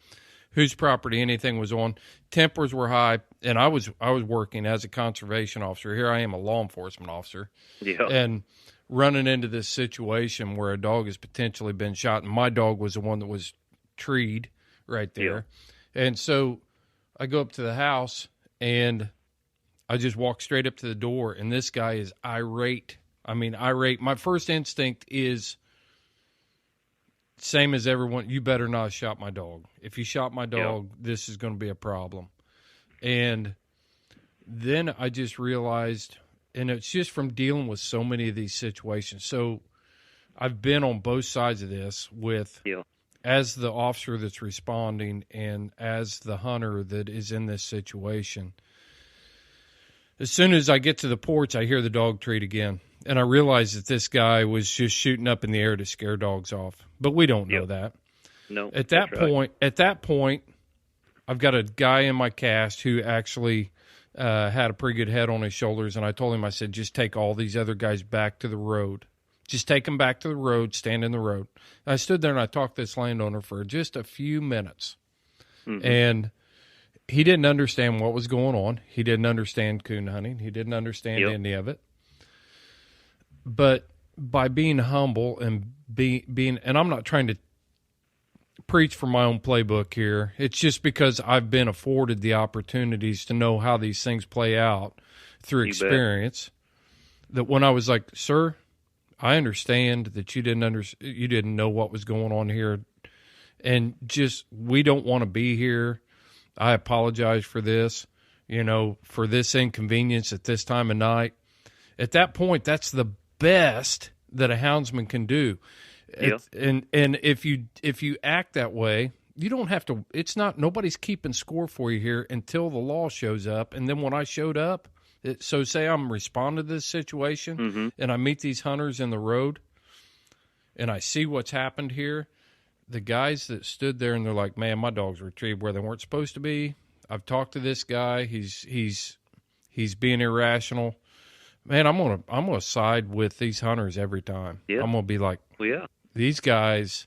whose property anything was on. Tempers were high, and I was working as a conservation officer. Here I am, a law enforcement officer, and running into this situation where a dog has potentially been shot, and my dog was the one that was treed right there. Yeah. And so I go up to the house, and I just walk straight up to the door, and this guy is irate. I mean, irate. My first instinct is same as everyone. You better not have shot my dog. If you shot my dog, this is going to be a problem. And then I just realized, and it's just from dealing with so many of these situations. So I've been on both sides of this with as the officer that's responding and as the hunter that is in this situation. As soon as I get to the porch, I hear the dog treat again. And I realize that this guy was just shooting up in the air to scare dogs off. But we don't know that. No. At that point, I've got a guy in my cast who actually had a pretty good head on his shoulders, and I told him, I said, just take all these other guys back to the road. Just take them back to the road, stand in the road. I stood there and I talked to this landowner for just a few minutes. Mm-hmm. And he didn't understand what was going on. He didn't understand coon hunting. He didn't understand any of it. But by being humble and being, and I'm not trying to preach from my own playbook here. It's just because I've been afforded the opportunities to know how these things play out through experience. That when I was like, sir, I understand that you didn't know what was going on here, and just we don't want to be here. I apologize for this, for this inconvenience at this time of night. At that point, that's the best that a houndsman can do. Yeah. And if you act that way, you don't have to. It's not, nobody's keeping score for you here until the law shows up. And then when I showed up, so say I'm responding to this situation, and I meet these hunters in the road, and I see what's happened here. The guys that stood there and they're like, man, my dogs were retrieved where they weren't supposed to be. I've talked to this guy. He's being irrational. Man, I'm gonna side with these hunters every time. Yeah. I'm gonna be like, these guys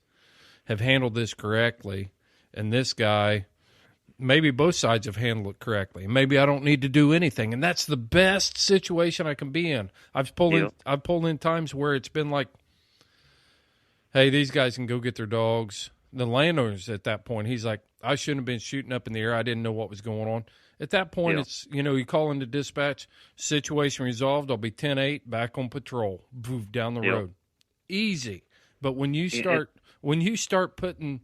have handled this correctly, and this guy, maybe both sides have handled it correctly. Maybe I don't need to do anything, and that's the best situation I can be in. I've pulled in times where it's been like, hey, these guys can go get their dogs. The landowner's at that point, he's like, I shouldn't have been shooting up in the air. I didn't know what was going on. At that point, it's, you call into dispatch, situation resolved, I'll be 10-8, back on patrol, move down the road. Easy. But when you start putting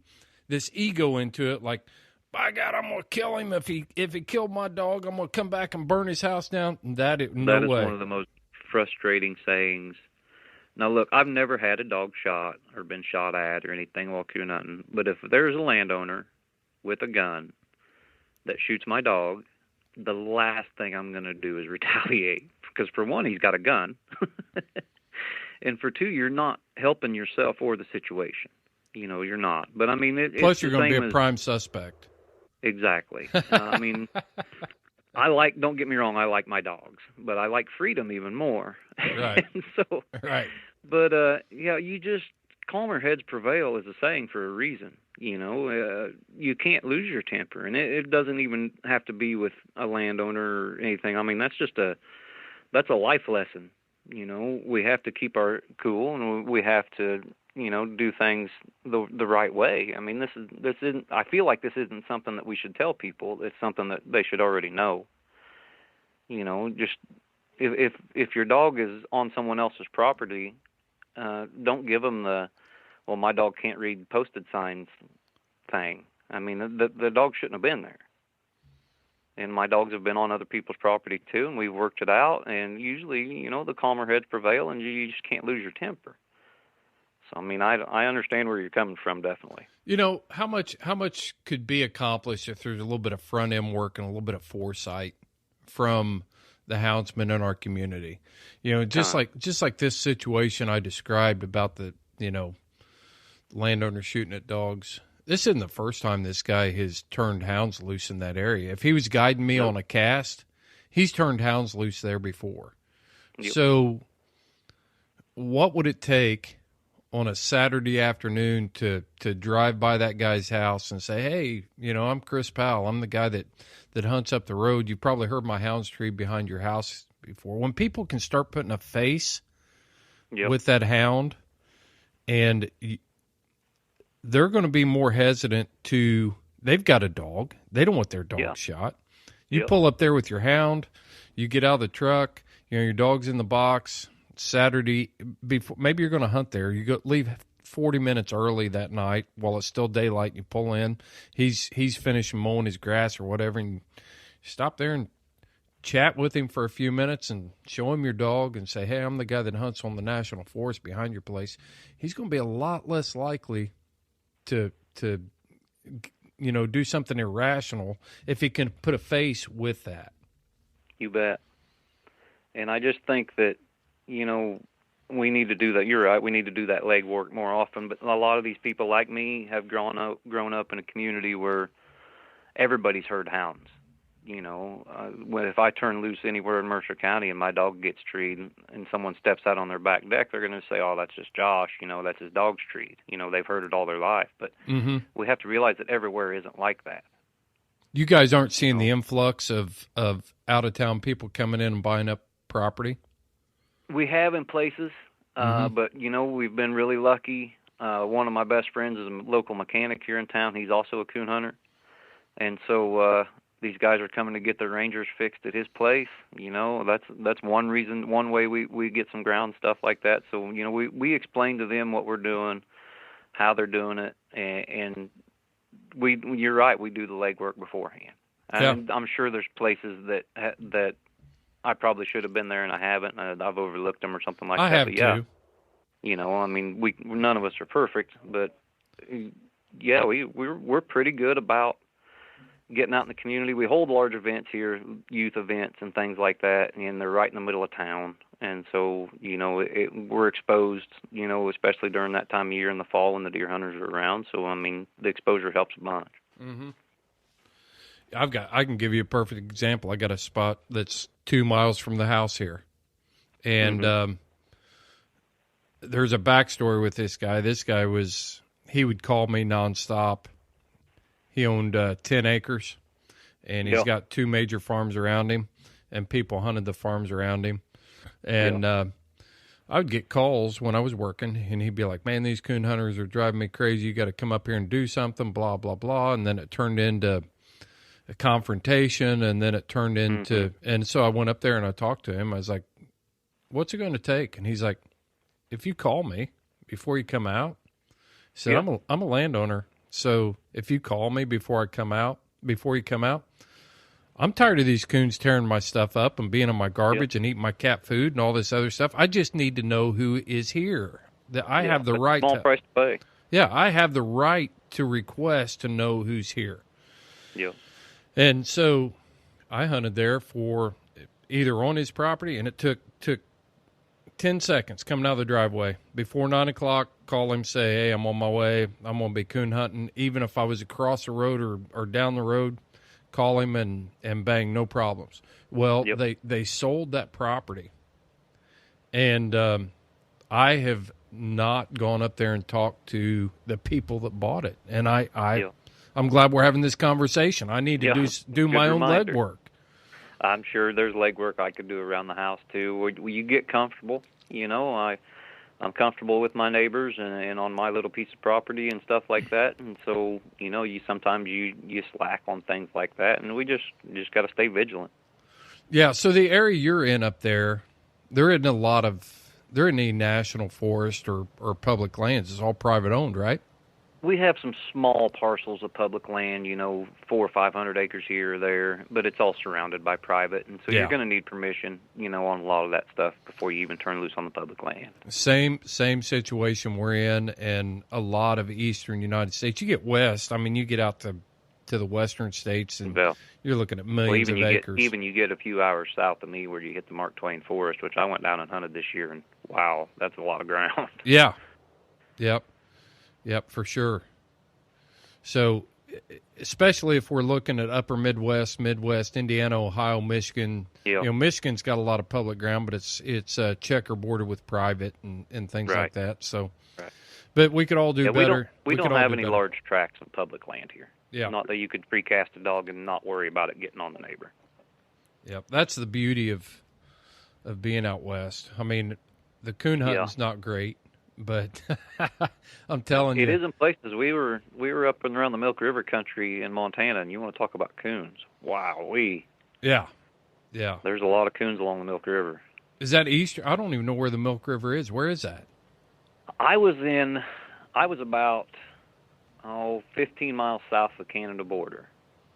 this ego into it, like, by God, I'm going to kill him. If he killed my dog, I'm going to come back and burn his house down. That is one of the most frustrating sayings. Now, look, I've never had a dog shot or been shot at or anything while coon hunting. But if there's a landowner with a gun that shoots my dog, the last thing I'm going to do is retaliate. Because for one, he's got a gun. And for two, you're not helping yourself or the situation. You're not. But, I mean, plus you're going to be a prime suspect. Exactly. I mean, don't get me wrong, I like my dogs, but I like freedom even more. Right. Right. But, you just, calmer heads prevail is a saying for a reason. You can't lose your temper, and it doesn't even have to be with a landowner or anything. I mean, that's a life lesson. We have to keep our cool, and we have to, do things the right way. I mean, this isn't. I feel like this isn't something that we should tell people. It's something that they should already know. Just if your dog is on someone else's property, don't give them the, well, my dog can't read posted signs thing. I mean, the dog shouldn't have been there. And my dogs have been on other people's property too, and we've worked it out. And usually, the calmer heads prevail, and you just can't lose your temper. So, I mean, I understand where you're coming from, definitely. How much could be accomplished if there's a little bit of front end work and a little bit of foresight from the houndsmen in our community? Just like this situation I described about the landowner shooting at dogs. This isn't the first time this guy has turned hounds loose in that area. If he was guiding me on a cast, he's turned hounds loose there before. Yep. So what would it take on a Saturday afternoon to drive by that guy's house and say, hey, I'm Chris Powell. I'm the guy that hunts up the road. You probably heard my hounds tree behind your house before. When people can start putting a face with that hound, and they're going to be more hesitant they've got a dog. They don't want their dog shot. You pull up there with your hound, you get out of the truck, your dog's in the box. Saturday, before maybe you're going to hunt there. You leave 40 minutes early that night while it's still daylight. You pull in. He's finishing mowing his grass or whatever, and you stop there and chat with him for a few minutes and show him your dog and say, hey, I'm the guy that hunts on the national forest behind your place. He's going to be a lot less likely to do something irrational if he can put a face with that. You bet. And I just think that, you know, we need to do that. You're right. We need to do that leg work more often. But a lot of these people like me have grown up in a community where everybody's heard hounds. You know, if I turn loose anywhere in Mercer County and my dog gets treed and someone steps out on their back deck, they're going to say, "Oh, that's just Josh. You know, that's his dog's treed." You know, they've heard it all their life. But we have to realize that everywhere isn't like that. You guys aren't seeing the influx of out of town people coming in and buying up property? We have in places, but, you know, we've been really lucky. One of my best friends is a local mechanic here in town. He's also a coon hunter. And so these guys are coming to get their rangers fixed at his place. You know, that's one reason, one way we get some ground stuff like that. So, you know, we explain to them what we're doing, how they're doing it, and you're right, we do the legwork beforehand. And I'm sure there's places that I probably should have been there and I haven't, and I've overlooked them or something like that. I have but yeah, too. You know, I mean, none of us are perfect, but yeah, we're pretty good about getting out in the community. We hold large events here, youth events and things like that, and they're right in the middle of town. And so, you know, we're exposed, you know, especially during that time of year in the fall when the deer hunters are around. So, I mean, the exposure helps a bunch. I can give you a perfect example. I got a spot that's 2 miles from the house here. And there's a backstory with this guy. This guy he would call me nonstop. He owned 10 acres, and he's got 2 major farms around him, and people hunted the farms around him. And I would get calls when I was working, and he'd be like, "Man, these coon hunters are driving me crazy. You got to come up here and do something, blah, blah, blah." And then it turned into a confrontation, and then it turned into and so I went up there and I talked to him. I was like, "What's it going to take?" And he's like, "If you call me before you come out," he said, I'm a landowner. So if you call me before you come out, I'm tired of these coons tearing my stuff up and being on my garbage and eating my cat food and all this other stuff. I just need to know who is here. That I have the right small price to pay. Yeah, I have the right to request to know who's here. Yeah. And so I hunted there for either on his property, and it took 10 seconds coming out of the driveway. Before 9 o'clock, call him, say, "Hey, I'm on my way. I'm going to be coon hunting." Even if I was across the road or down the road, call him and bang, no problems. Well, they sold that property. And I have not gone up there and talked to the people that bought it. And I'm glad we're having this conversation. I need to do my own legwork. I'm sure there's legwork I could do around the house, too. Where you get comfortable. You know, I'm comfortable with my neighbors and on my little piece of property and stuff like that. And so, you know, sometimes you slack on things like that. And we just got to stay vigilant. Yeah, so the area you're in up there, there isn't any national forest or public lands. It's all private owned, right? We have some small parcels of public land, you know, 400 or 500 acres here or there, but it's all surrounded by private. And so you're going to need permission, you know, on a lot of that stuff before you even turn loose on the public land. Same situation we're in, and a lot of eastern United States. You get west, I mean, you get out to the western states, and you're looking at millions of acres. Even you get a few hours south of me where you hit the Mark Twain Forest, which I went down and hunted this year, and wow, that's a lot of ground. Yeah. Yep, for sure. So, especially if we're looking at upper Midwest, Indiana, Ohio, Michigan. You know, Michigan's got a lot of public ground, but it's checker border with private and things like that. So, but we could all do better. We don't have any large tracts of public land here. Yeah. Not that you could free cast a dog and not worry about it getting on the neighbor. Yep, that's the beauty of being out west. I mean, the coon hunting's not great. But I'm telling you, it is in places. We were up and around the Milk River country in Montana, and you want to talk about coons? Wow, yeah. There's a lot of coons along the Milk River. Is that east? I don't even know where the Milk River is. Where is that? I was about 15 miles south of the Canada border,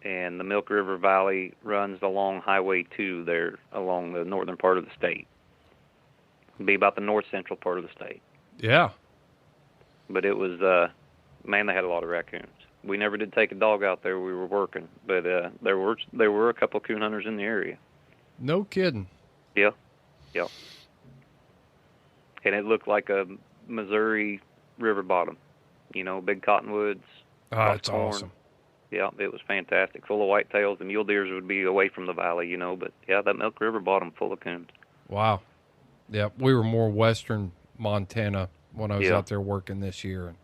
and the Milk River Valley runs along Highway 2 there along the northern part of the state. It'd be about the north central part of the state. Yeah. But it was, man, they had a lot of raccoons. We never did take a dog out there. We were working. But there were a couple of coon hunters in the area. No kidding. Yeah. Yep. And it looked like a Missouri river bottom. You know, big cottonwoods. Oh, it's awesome. Yeah, it was fantastic. Full of whitetails. The mule deers would be away from the valley, you know. But, yeah, that Milk River bottom full of coons. Wow. Yeah, we were more western Montana when I was out there working this year. And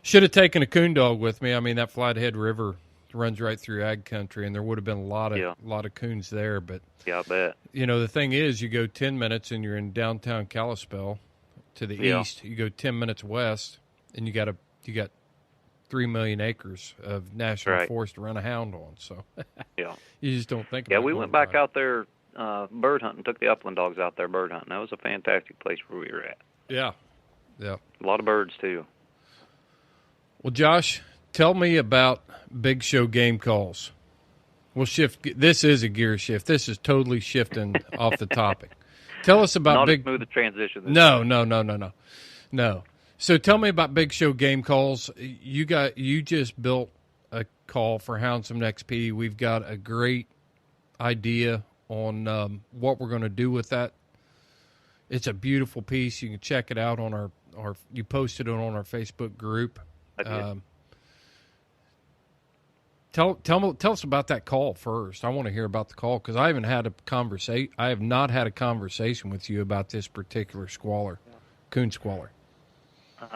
should have taken a coon dog with me. I mean, that Flathead River runs right through ag country, and there would have been a lot of coons there. But yeah, I bet. You know, the thing is, you go 10 minutes and you're in downtown Kalispell to the east. You go 10 minutes west, and you got 3 million acres of national forest to run a hound on. So you just don't think about it. Yeah, we went back out there bird hunting, took the upland dogs out there bird hunting. That was a fantastic place where we were at. Yeah. Yeah. A lot of birds, too. Well, Josh, tell me about Big Show game calls. We'll shift. This is a gear shift. This is totally shifting off the topic. Tell us about Not a smooth transition. No. So tell me about Big Show game calls. You just built a call for Houndsman XP. We've got a great idea on what we're going to do with that. It's a beautiful piece. You can check it out on our you posted it on our Facebook group. Tell us about that call first. I want to hear about the call because I have not had a conversation with you about this particular squaller, coon squaller.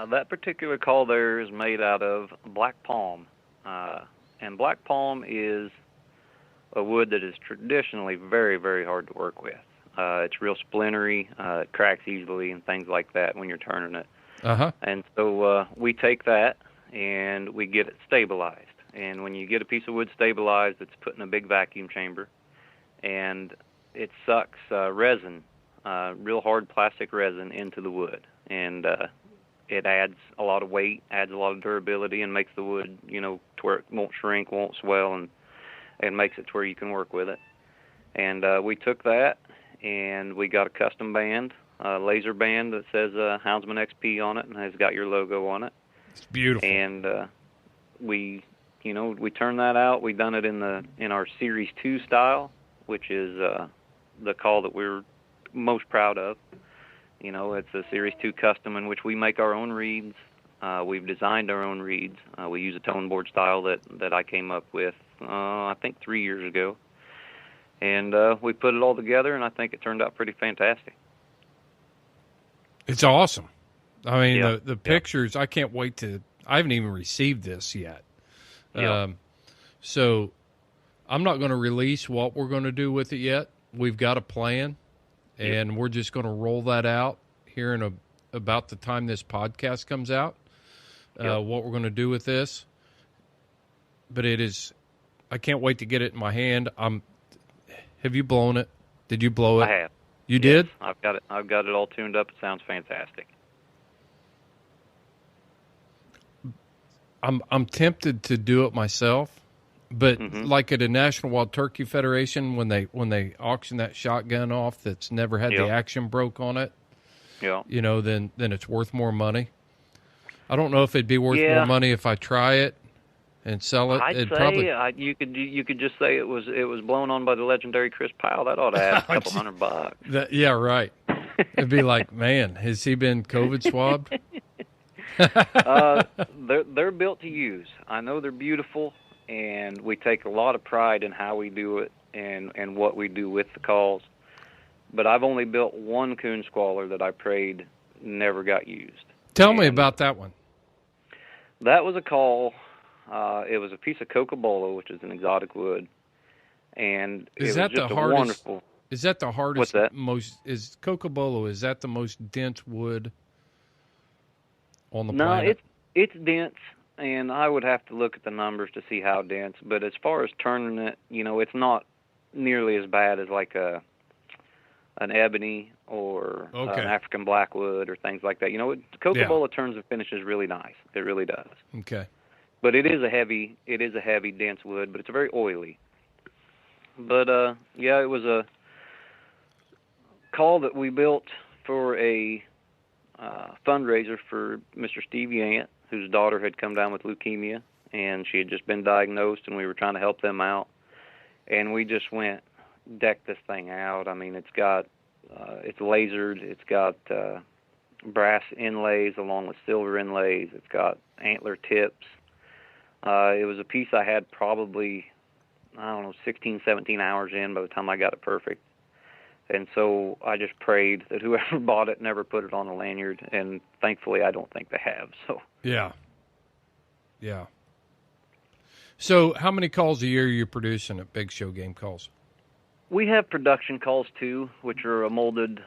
That particular call there is made out of black palm, and black palm is a wood that is traditionally very, very hard to work with. It's real splintery, it cracks easily, and things like that when you're turning it. And so we take that and we get it stabilized. And when you get a piece of wood stabilized, it's put in a big vacuum chamber, and it sucks resin, real hard plastic resin, into the wood. And it adds a lot of weight, adds a lot of durability, and makes the wood, you know, to where it won't shrink, won't swell, and makes it to where you can work with it. And we took that, and we got a custom band, a laser band that says Houndsman XP on it and has got your logo on it. It's beautiful. And we turned that out. We done it in our Series 2 style, which is the call that we're most proud of. You know, it's a Series 2 custom in which we make our own reeds. We've designed our own reeds. We use a tone board style that I came up with, I think 3 years ago. And we put it all together, and I think it turned out pretty fantastic. It's awesome. I mean, the pictures, I can't wait to, I haven't even received this yet. So I'm not going to release what we're going to do with it yet. We've got a plan, and we're just going to roll that out here in about the time this podcast comes out, what we're going to do with this. But I can't wait to get it in my hand. Have you blown it? Did you blow it? I have. You did? I've got it all tuned up. It sounds fantastic. I'm tempted to do it myself, but like at a National Wild Turkey Federation, when they auction that shotgun off that's never had the action broke on it, you know, then it's worth more money. I don't know if it'd be worth more money if I try it and sell it. I'd say you could just say it was blown on by the legendary Chris Powell. That ought to add a couple $100. Yeah, right. It'd be like, man, has he been COVID swabbed? They're built to use. I know they're beautiful, and we take a lot of pride in how we do it and what we do with the calls. But I've only built one coon squaller that I prayed never got used. Tell me about that one. That was a call. It was a piece of cocobolo, which is an exotic wood, and is it was just a wonderful. Is that the hardest? What's that? Is cocobolo? Is that the most dense wood on the No, planet? it's dense, and I would have to look at the numbers to see how dense. But as far as turning it, you know, it's not nearly as bad as like an ebony or an African blackwood or things like that. You know, cocobolo turns and finishes really nice. It really does. Okay. But it is a heavy, dense wood, but it's very oily. But, it was a call that we built for a fundraiser for Mr. Steve Yant, whose daughter had come down with leukemia, and she had just been diagnosed, and we were trying to help them out. And we just decked this thing out. I mean, it's got it's lasered. It's got brass inlays along with silver inlays. It's got antler tips. It was a piece I had probably, 16, 17 hours in by the time I got it perfect. And so I just prayed that whoever bought it never put it on a lanyard, and thankfully I don't think they have. So yeah. So how many calls a year are you producing at Big Show Game Calls? we have production calls too, which are a molded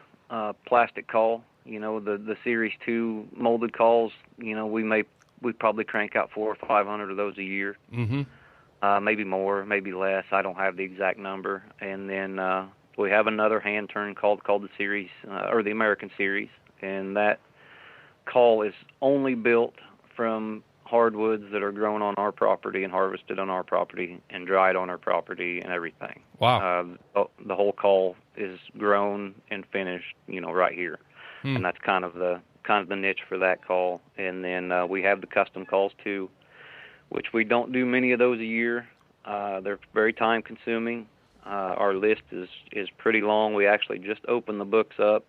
plastic call. The Series 2 molded calls, we probably crank out 400 or 500 of those a year. Mm-hmm. Maybe more, maybe less. I don't have the exact number. And then we have another hand turn called the Series, or the American Series, and that call is only built from hardwoods that are grown on our property and harvested on our property and dried on our property and everything. Wow. The whole call is grown and finished, right here. And that's kind of the niche for that call. And then we have the custom calls too, which we don't do many of those a year. They're very time consuming. Our list is pretty long. We actually just opened the books up.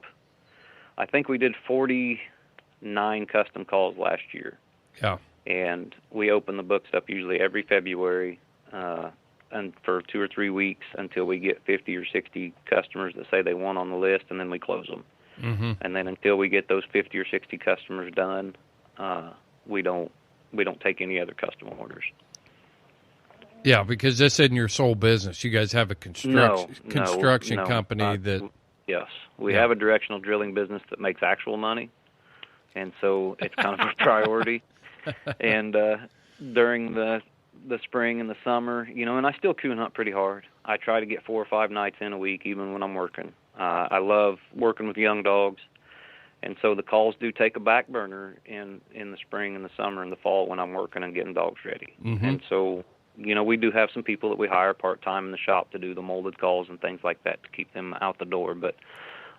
I think we did 49 custom calls last year. Yeah. And we open the books up usually every February and for 2 or 3 weeks until we get 50 or 60 customers that say they want on the list, and then we close them. Mm-hmm. And then until we get those 50 or 60 customers done, we don't take any other custom orders. Yeah, because this isn't your sole business. You guys have a construction company that... Yes. We have a directional drilling business that makes actual money, and so it's kind of a priority. And during the spring and the summer, and I still coon hunt pretty hard. I try to get 4 or 5 nights in a week, even when I'm working. I love working with young dogs, and so the calls do take a back burner in the spring and the summer and the fall when I'm working and getting dogs ready. Mm-hmm. And so, we do have some people that we hire part-time in the shop to do the molded calls and things like that to keep them out the door. But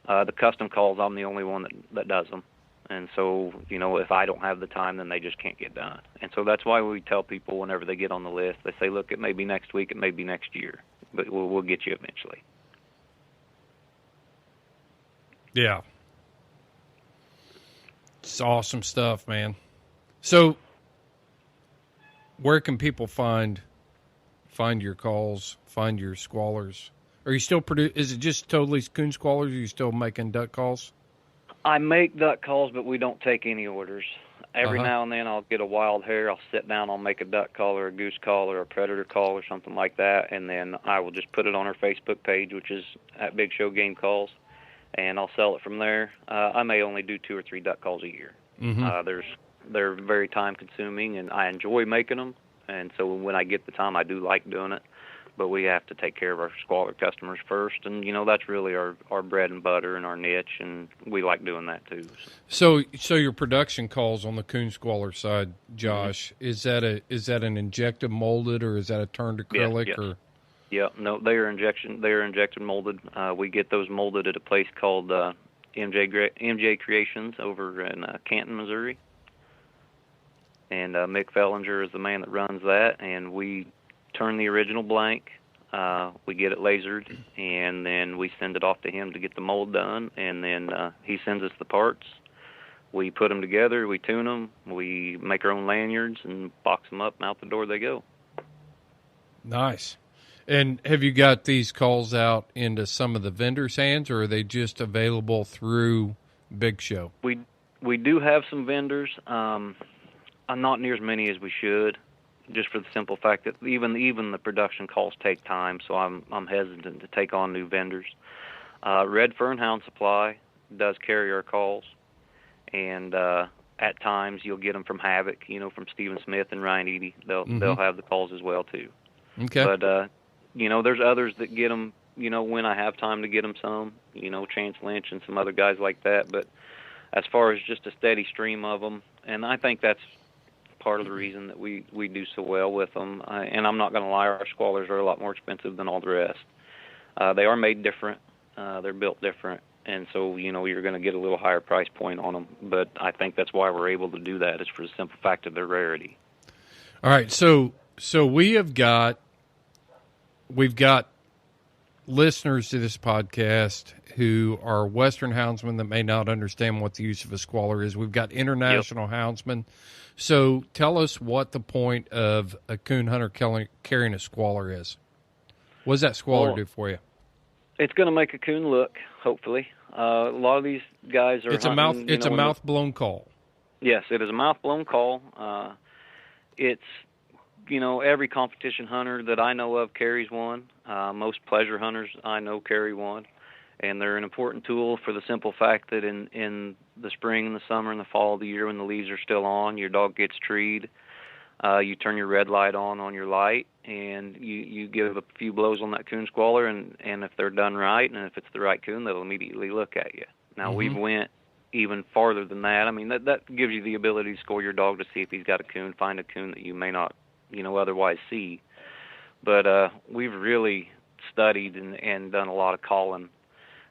the custom calls, I'm the only one that does them. And so, if I don't have the time, then they just can't get done. And so that's why we tell people whenever they get on the list, they say, look, it may be next week, it may be next year, but we'll get you eventually. Yeah. It's awesome stuff, man. So where can people find your calls, find your squallers? Are you still is it just totally coon squallers, or are you still making duck calls? I make duck calls, but we don't take any orders. Every now and then I'll get a wild hare. I'll sit down, I'll make a duck call or a goose call or a predator call or something like that, and then I will just put it on our Facebook page, which is at Big Show Game Calls, and I'll sell it from there. I may only do 2 or 3 duck calls a year. Mm-hmm. They're very time consuming, and I enjoy making them, and so when I get the time, I do like doing it. But we have to take care of our squaller customers first, and that's really our bread and butter and our niche, and we like doing that too. So your production calls on the coon squaller side, Josh, is that an injected molded, or is that a turned acrylic? Yes. Or? Yeah, no, they are injected molded. We get those molded at a place called MJ Creations over in Canton, Missouri, and Mick Fellinger is the man that runs that, and we turn the original blank, we get it lasered, and then we send it off to him to get the mold done, and then he sends us the parts. We put them together, we tune them, we make our own lanyards and box them up, and out the door they go. Nice. And have you got these calls out into some of the vendors' hands, or are they just available through Big Show? We do have some vendors, not near as many as we should, just for the simple fact that even the production calls take time, so I'm hesitant to take on new vendors. Red Fern Hound Supply does carry our calls, and at times you'll get them from Havoc, from Stephen Smith and Ryan Eady. They'll have the calls as well too. Okay. But there's others that get them, when I have time to get them some, Chance Lynch and some other guys like that. But as far as just a steady stream of them, and I think that's part of the reason that we do so well with them. And I'm not going to lie, our squallers are a lot more expensive than all the rest. They are made different. They're built different. And so, you're going to get a little higher price point on them. But I think that's why we're able to do that, is for the simple fact of their rarity. All right. So we've got listeners to this podcast who are Western houndsmen that may not understand what the use of a squaller is. We've got international houndsmen. So tell us what the point of a coon hunter carrying a squaller is. What does that squaller do for you? It's going to make a coon look, hopefully. A lot of these guys are hunting, It's a mouth-blown call. Yes, it is a mouth-blown call. It's, every competition hunter that I know of carries one. Most pleasure hunters I know carry one. And they're an important tool for the simple fact that in the spring and the summer and the fall of the year when the leaves are still on, your dog gets treed. You turn your red light on your light, and you give a few blows on that coon squaller, and if they're done right, and if it's the right coon, they'll immediately look at you. Now, we've went even farther than that. I mean, that gives you the ability to score your dog to see if he's got a coon, find a coon that you may not, otherwise see. But we've really studied and done a lot of calling.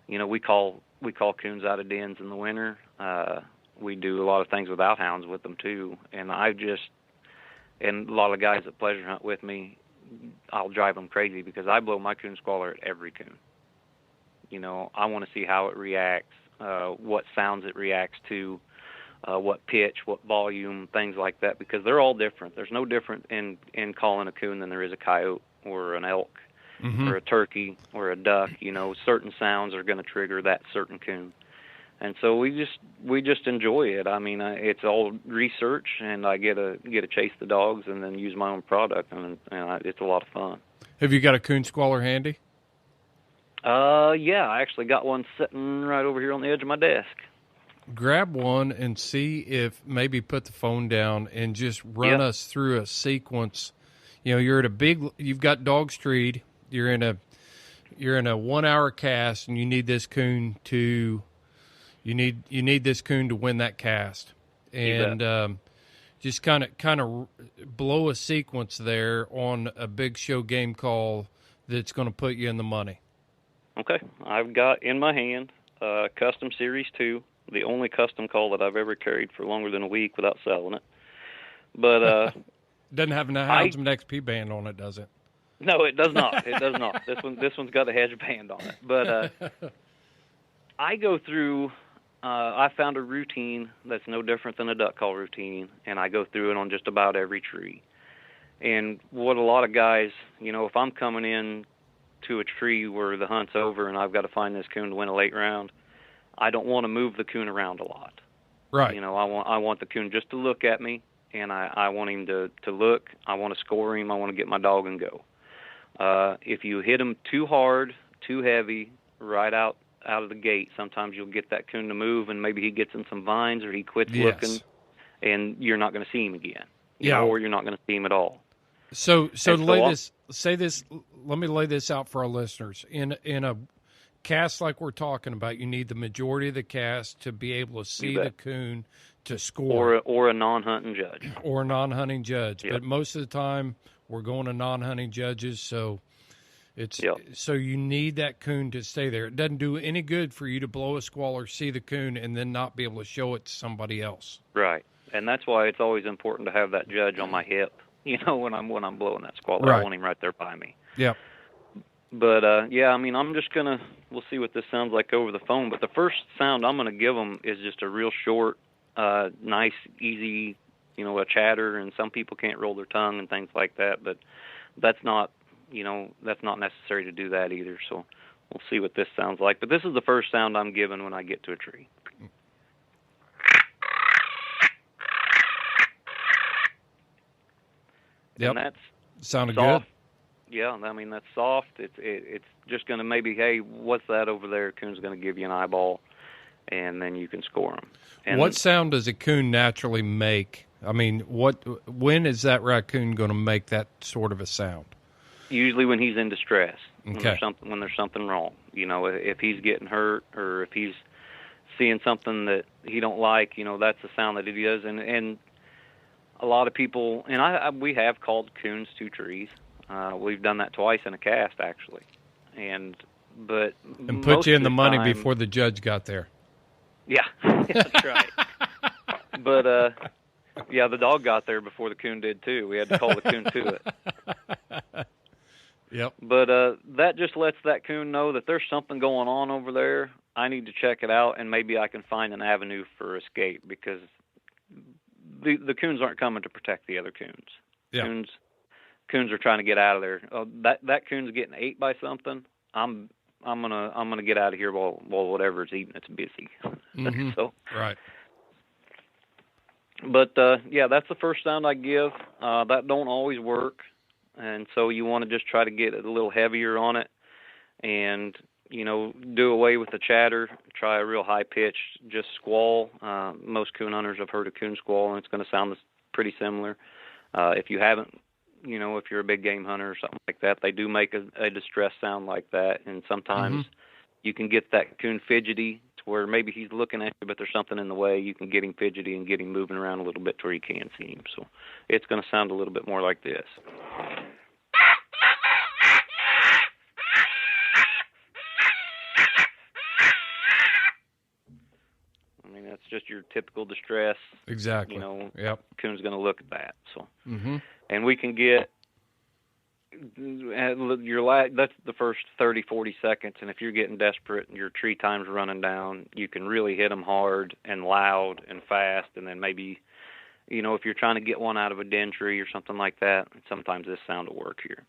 We call coons out of dens in the winter. We do a lot of things without hounds with them, too. And and a lot of guys that pleasure hunt with me, I'll drive them crazy because I blow my coon squaller at every coon. I want to see how it reacts, what sounds it reacts to, what pitch, what volume, things like that, because they're all different. There's no different in calling a coon than there is a coyote or an elk or a turkey or a duck. Certain sounds are going to trigger that certain coon. And so we just enjoy it. I mean, it's all research, and I get to chase the dogs and then use my own product, and it's a lot of fun. Have you got a coon squaller handy? Yeah, I actually got one sitting right over here on the edge of my desk. Grab one and see if maybe put the phone down and just run us through a sequence. You've got dogs treed. You're in a 1 hour cast, and you need this coon to. You need this coon to win that cast, and just kind of blow a sequence there on a big show game call that's going to put you in the money. Okay, I've got in my hand Custom Series 2, the only custom call that I've ever carried for longer than a week without selling it. But doesn't have a Houndsman XP band on it, does it? No, it does not. It does not. This one's got a hedge band on it. But I go through. I found a routine that's no different than a duck call routine, and I go through it on just about every tree. And what a lot of guys, if I'm coming in to a tree where the hunt's over and I've got to find this coon to win a late round, I don't want to move the coon around a lot. Right. I want the coon just to look at me, and I want him to look. I want to score him. I want to get my dog and go. If you hit him too hard, too heavy, right out of the gate, sometimes you'll get that coon to move, and maybe he gets in some vines or he quits looking, and you're not going to see him again. Or you're not going to see him at all. So let me lay this out for our listeners. In a cast like we're talking about, you need the majority of the cast to be able to see the coon to score. Or a non-hunting judge. Or a non-hunting judge. Yep. But most of the time we're going to non-hunting judges, so so you need that coon to stay there. It doesn't do any good for you to blow a squaller, see the coon, and then not be able to show it to somebody else. Right. And that's why it's always important to have that judge on my hip, when I'm blowing that squaller. Right. I want him right there by me. Yeah. But, I'm just we'll see what this sounds like over the phone. But the first sound I'm going to give them is just a real short, nice, easy, a chatter. And some people can't roll their tongue and things like that. But that's not necessary to do that either. So we'll see what this sounds like. But this is the first sound I'm giving when I get to a tree. Yep. And that's sounded soft. Good. Yeah, I mean, that's soft. It's just going to maybe, hey, what's that over there? Coon's going to give you an eyeball, and then you can score them. And what sound does a coon naturally make? I mean, when is that raccoon going to make that sort of a sound? Usually when he's in distress, okay. when there's something wrong. If he's getting hurt or if he's seeing something that he don't like, that's the sound that he does. And a lot of people, and we have called coons to trees. We've done that twice in a cast, actually. And put you in the money before the judge got there. Yeah, that's right. But, the dog got there before the coon did, too. We had to call the coon to it. Yep. But that just lets that coon know that there's something going on over there. I need to check it out, and maybe I can find an avenue for escape, because the coons aren't coming to protect the other coons. Yeah. Coons are trying to get out of there. That coon's getting ate by something. I'm gonna get out of here while whatever's eating it's busy. Mm-hmm. So right. But yeah, that's the first sound I give. That don't always work, and so you want to just try to get it a little heavier on it, and do away with the chatter. Try a real high pitch, just squall. Most coon hunters have heard a coon squall, and it's going to sound pretty similar. If you haven't, if you're a big game hunter or something like that, they do make a distress sound like that, and sometimes you can get that coon fidgety to where maybe he's looking at you, but there's something in the way. You can get him fidgety and get him moving around a little bit to where you can see him. So it's going to sound a little bit more like this. I mean, that's just your typical distress. Exactly. Yep. Coon's going to look at that. So, and we can get that's the first 30, 40 seconds. And if you're getting desperate and your tree time's running down, you can really hit them hard and loud and fast. And then maybe, if you're trying to get one out of a den tree or something like that, sometimes this sound will work here.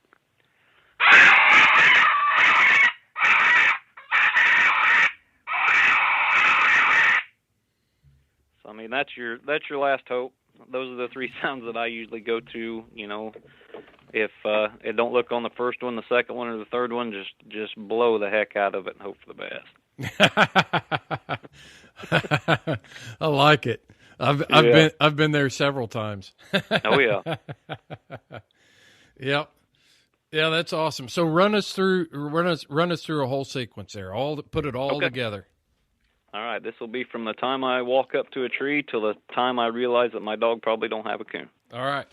I mean, that's your last hope. Those are the three sounds that I usually go to. If it don't look on the first one, the second one, or the third one, just blow the heck out of it and hope for the best. I like it. I've been there several times. Oh yeah. Yep. Yeah, that's awesome. So run us through a whole sequence there. Put it all together. All right, this will be from the time I walk up to a tree till the time I realize that my dog probably don't have a coon. All right.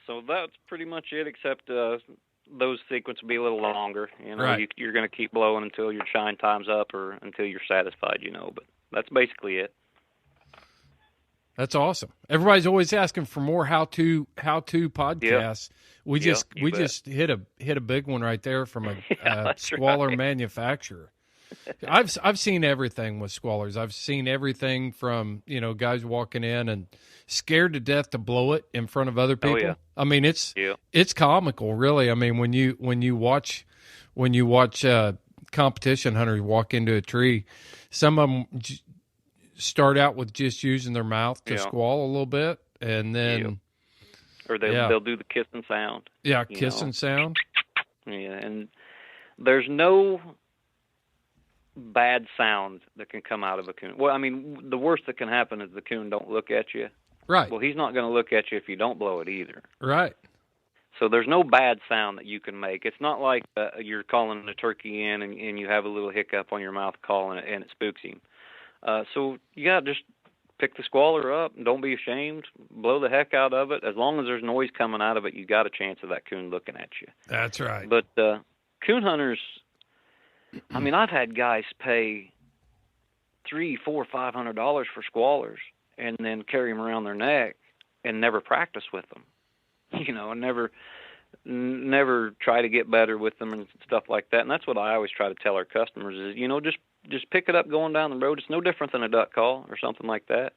So that's pretty much it, except those sequences will be a little longer. Right. You're going to keep blowing until your shine time's up or until you're satisfied, but that's basically it. That's awesome. Everybody's always asking for more how-to podcasts. Yep. We just hit a big one right there from a squaller manufacturer. I've seen everything with squallers. I've seen everything from guys walking in and scared to death to blow it in front of other people. Oh, yeah. I mean, it's comical, really. I mean, when you watch competition hunters walk into a tree, some of them start out with just using their mouth to squall a little bit, and then or they'll do the kissing sound. Yeah, kissing sound. Yeah, and there's no bad sound that can come out of a coon. Well, I mean, the worst that can happen is the coon don't look at you. Right. Well, he's not going to look at you if you don't blow it either. Right. So there's no bad sound that you can make. It's not like you're calling a turkey in and you have a little hiccup on your mouth calling it and it spooks him. So you got to just pick the squaller up and don't be ashamed. Blow the heck out of it. As long as there's noise coming out of it, you got a chance of that coon looking at you. That's right. But coon hunters, I mean, I've had guys pay $300, $400, $500 for squallers and then carry them around their neck and never practice with them, and never try to get better with them and stuff like that. And that's what I always try to tell our customers is, just pick it up going down the road. It's no different than a duck call or something like that.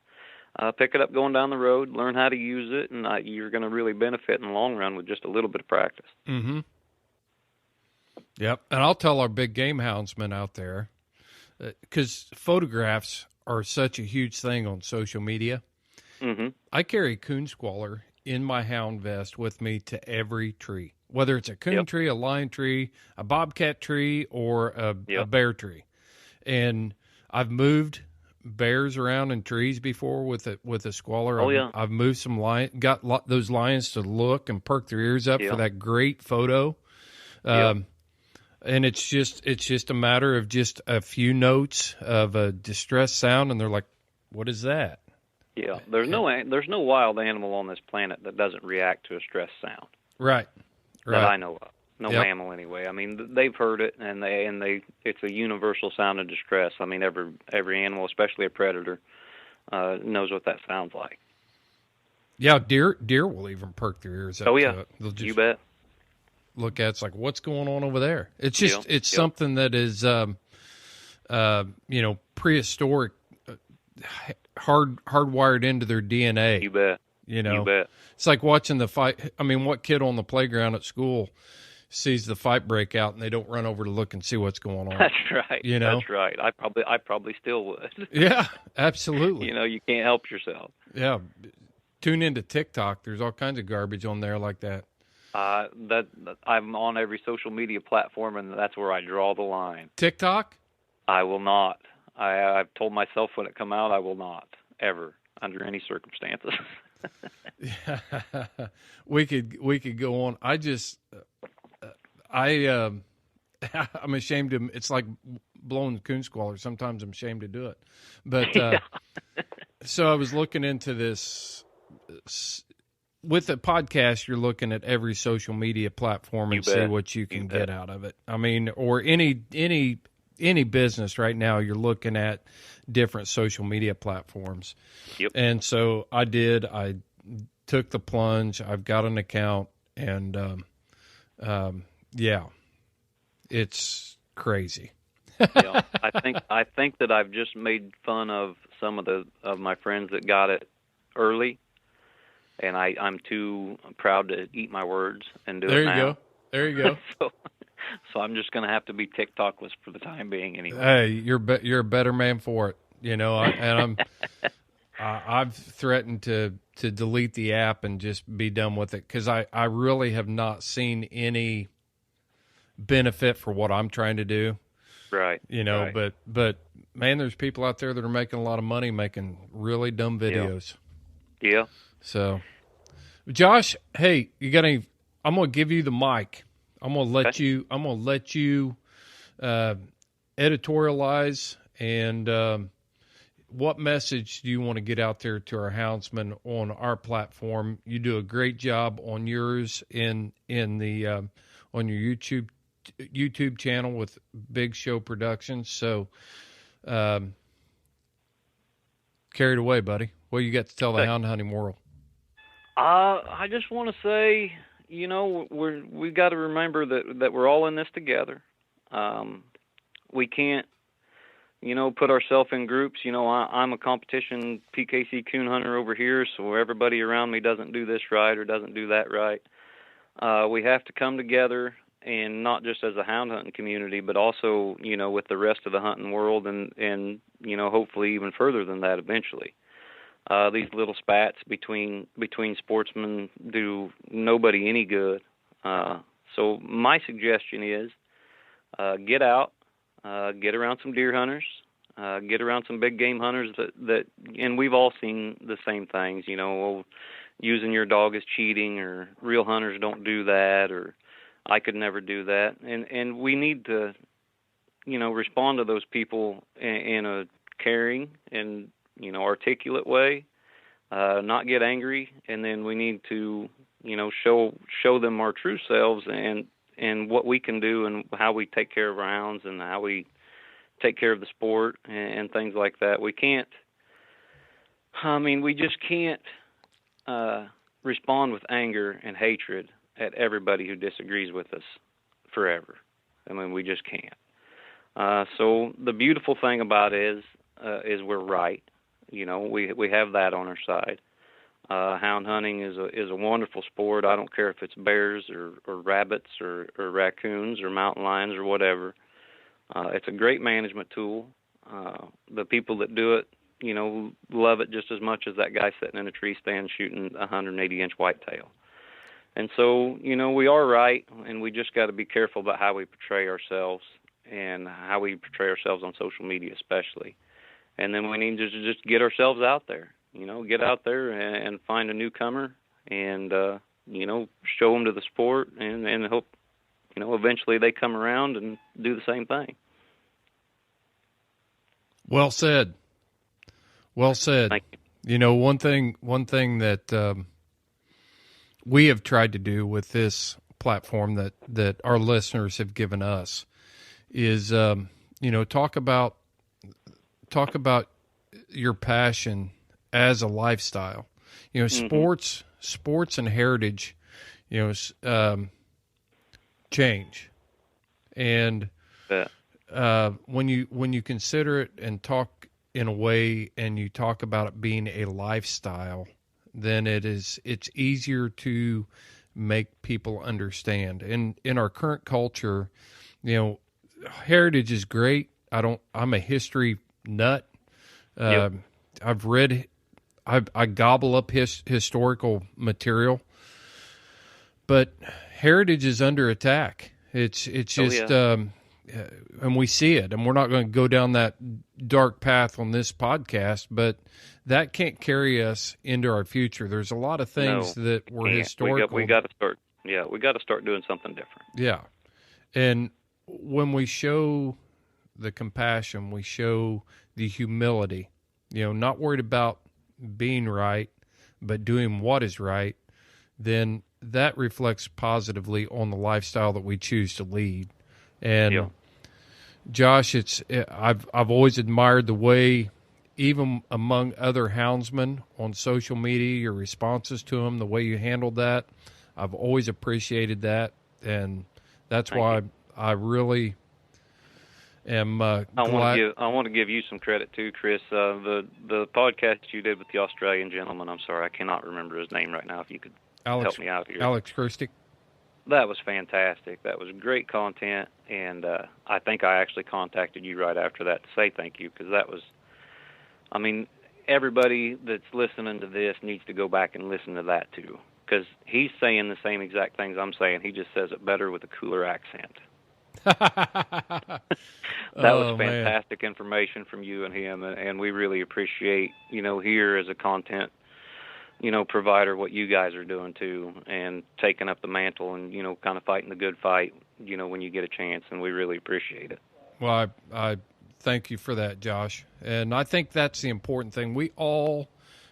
Pick it up going down the road, learn how to use it, and you're going to really benefit in the long run with just a little bit of practice. Mm-hmm. Yep, and I'll tell our big game houndsmen out there, because photographs are such a huge thing on social media. Mm-hmm. I carry a coon squaller in my hound vest with me to every tree, whether it's a coon tree, a lion tree, a bobcat tree, or a bear tree. And I've moved bears around in trees before with a squaller. Oh, yeah. I've moved some those lions to look and perk their ears up for that great photo. And it's just a matter of just a few notes of a distress sound, and they're like, "What is that?" Yeah, there's no wild animal on this planet that doesn't react to a stress sound. Right. That I know of. No mammal anyway. I mean, they've heard it, and it's a universal sound of distress. I mean, every animal, especially a predator, knows what that sounds like. Yeah, deer will even perk their ears up. Oh yeah, to it. They'll just you bet. Look at it's like, what's going on over there? It's just something that is prehistoric, hardwired into their DNA. You bet. You bet. It's like watching the fight. I mean, what kid on the playground at school sees the fight break out and they don't run over to look and see what's going on? That's right. That's right. I probably still would. Yeah, absolutely. You can't help yourself. Yeah. Tune into TikTok. There's all kinds of garbage on there like that. That I'm on every social media platform, and that's where I draw the line. TikTok? I will not. I've told myself when it come out, I will not ever, under any circumstances. Yeah, we could go on. I'm ashamed to. It's like blowing the coon squaller. Sometimes I'm ashamed to do it, but so I was looking into this. With a podcast, you're looking at every social media platform and see what you can get out of it. I mean, or any business right now, you're looking at different social media platforms. Yep. And so I took the plunge. I've got an account, and it's crazy. Yeah, I think that I've just made fun of some of my friends that got it early. And I'm too proud to eat my words and do it now. There you go. So I'm just going to have to be TikTokless for the time being anyway. Hey, you're a better man for it, I've threatened to delete the app and just be done with it because I really have not seen any benefit for what I'm trying to do. Right. Right. But man, there's people out there that are making a lot of money making really dumb videos. Yeah. So, Josh, hey, you got any? I'm gonna give you the mic. I'm gonna let you editorialize and what message do you want to get out there to our houndsmen on our platform? You do a great job on yours in the on your YouTube channel with Big Show Productions. So, carried away, buddy. What you got to tell the hound hunting world? I just want to say, we've got to remember that we're all in this together. We can't, put ourselves in groups. I'm a competition PKC coon hunter over here, so everybody around me doesn't do this right or doesn't do that right. We have to come together, and not just as a hound hunting community, but also, with the rest of the hunting world and hopefully even further than that eventually. These little spats between sportsmen do nobody any good. So my suggestion is get out, get around some deer hunters, get around some big game hunters that and we've all seen the same things, using your dog is cheating, or real hunters don't do that, or I could never do that. And we need to, respond to those people in a caring and articulate way, not get angry, and then we need to, show them our true selves and what we can do and how we take care of our hounds and how we take care of the sport and things like that. We just can't respond with anger and hatred at everybody who disagrees with us forever. We just can't. So the beautiful thing about it is we're right. We have that on our side. Hound hunting is a wonderful sport. I don't care if it's bears or rabbits or raccoons or mountain lions or whatever. It's a great management tool. The people that do it, love it just as much as that guy sitting in a tree stand shooting a 180-inch whitetail. And so, we are right, and we just got to be careful about how we portray ourselves and how we portray ourselves on social media especially. And then we need to just get ourselves out there, get out there and find a newcomer and, show them to the sport and hope, eventually they come around and do the same thing. Well said. Well said. Thank you. One thing that we have tried to do with this platform that our listeners have given us is, talk about your passion as a lifestyle. Sports and heritage, change, and when you consider it and talk in a way, and you talk about it being a lifestyle, then it's easier to make people understand. And in our current culture, heritage is great. I'm a history nut. Yep. I gobble up historical material, but heritage is under attack. It's just, and we see it, and we're not going to go down that dark path on this podcast, but that can't carry us into our future. There's a lot of things that were historical. We got to start. Yeah, we got to start doing something different. Yeah, and when we show the compassion, we show the humility. Not worried about being right, but doing what is right, then that reflects positively on the lifestyle that we choose to lead. And Josh, I've always admired the way, even among other houndsmen on social media, your responses to them, the way you handled that. I've always appreciated that, and that's why I really am glad. I want to give you some credit too, Chris. The podcast you did with the Australian gentleman. I'm sorry, I cannot remember his name right now. If you could help me out here, Alex Christic. That was fantastic. That was great content, and I think I actually contacted you right after that to say thank you, because that was, everybody that's listening to this needs to go back and listen to that too, because he's saying the same exact things I'm saying. He just says it better with a cooler accent. That was fantastic information from you and him, and we really appreciate, here as a content provider, what you guys are doing too, and taking up the mantle and, kind of fighting the good fight, when you get a chance, and we really appreciate it. Well, I thank you for that, Josh. And I think that's the important thing. We all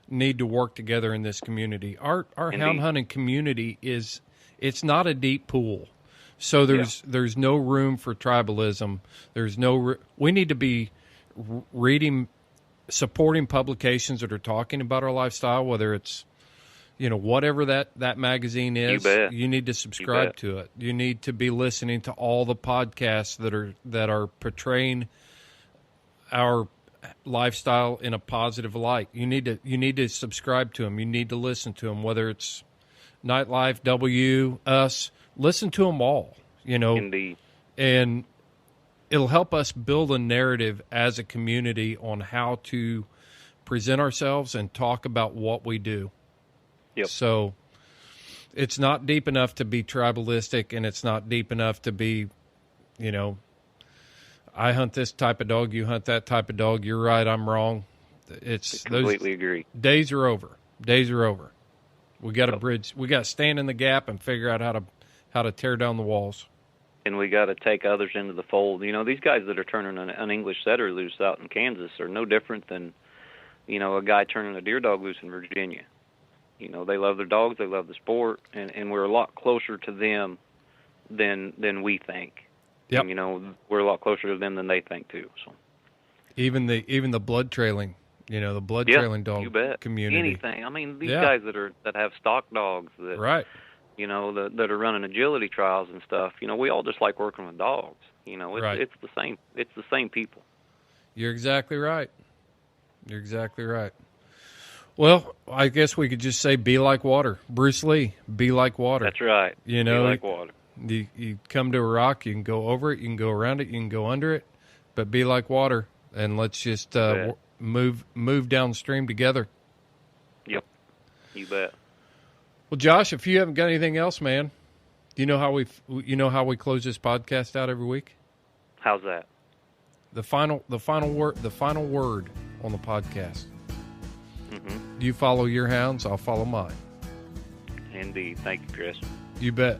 need to work together in this community. Our hound hunting community it's not a deep pool. So there's no room for tribalism. We need to be reading, supporting publications that are talking about our lifestyle, whether it's, whatever that magazine is. You need to subscribe to it. You need to be listening to all the podcasts that are portraying our lifestyle in a positive light. You need to subscribe to them. You need to listen to them, whether it's Nightlife, W, Us. Listen to them all, Indeed. And it'll help us build a narrative as a community on how to present ourselves and talk about what we do. Yep. So it's not deep enough to be tribalistic, and it's not deep enough to be, I hunt this type of dog, you hunt that type of dog, you're right, I'm wrong. I completely agree. Days are over. We got to bridge. We got to stand in the gap and figure out how to tear down the walls. And we got to take others into the fold. These guys that are turning an English setter loose out in Kansas are no different than, a guy turning a deer dog loose in Virginia. They love their dogs, they love the sport, and we're a lot closer to them than we think. Yep. And, we're a lot closer to them than they think too. So even the blood trailing. The blood trailing dog community. Anything. These guys that have stock dogs that that are running agility trials and stuff. We all just like working with dogs. It's the same. It's the same people. You're exactly right. Well, I guess we could just say, be like water. Bruce Lee, be like water. That's right. Be like water. You come to a rock, you can go over it, you can go around it, you can go under it, but be like water, and let's just move downstream together. Yep, you bet. Well, Josh, if you haven't got anything else, man, you know how we close this podcast out every week? How's that? The final word on the podcast. Mm-hmm. You follow your hounds, I'll follow mine. Indeed. Thank you, Chris. You bet.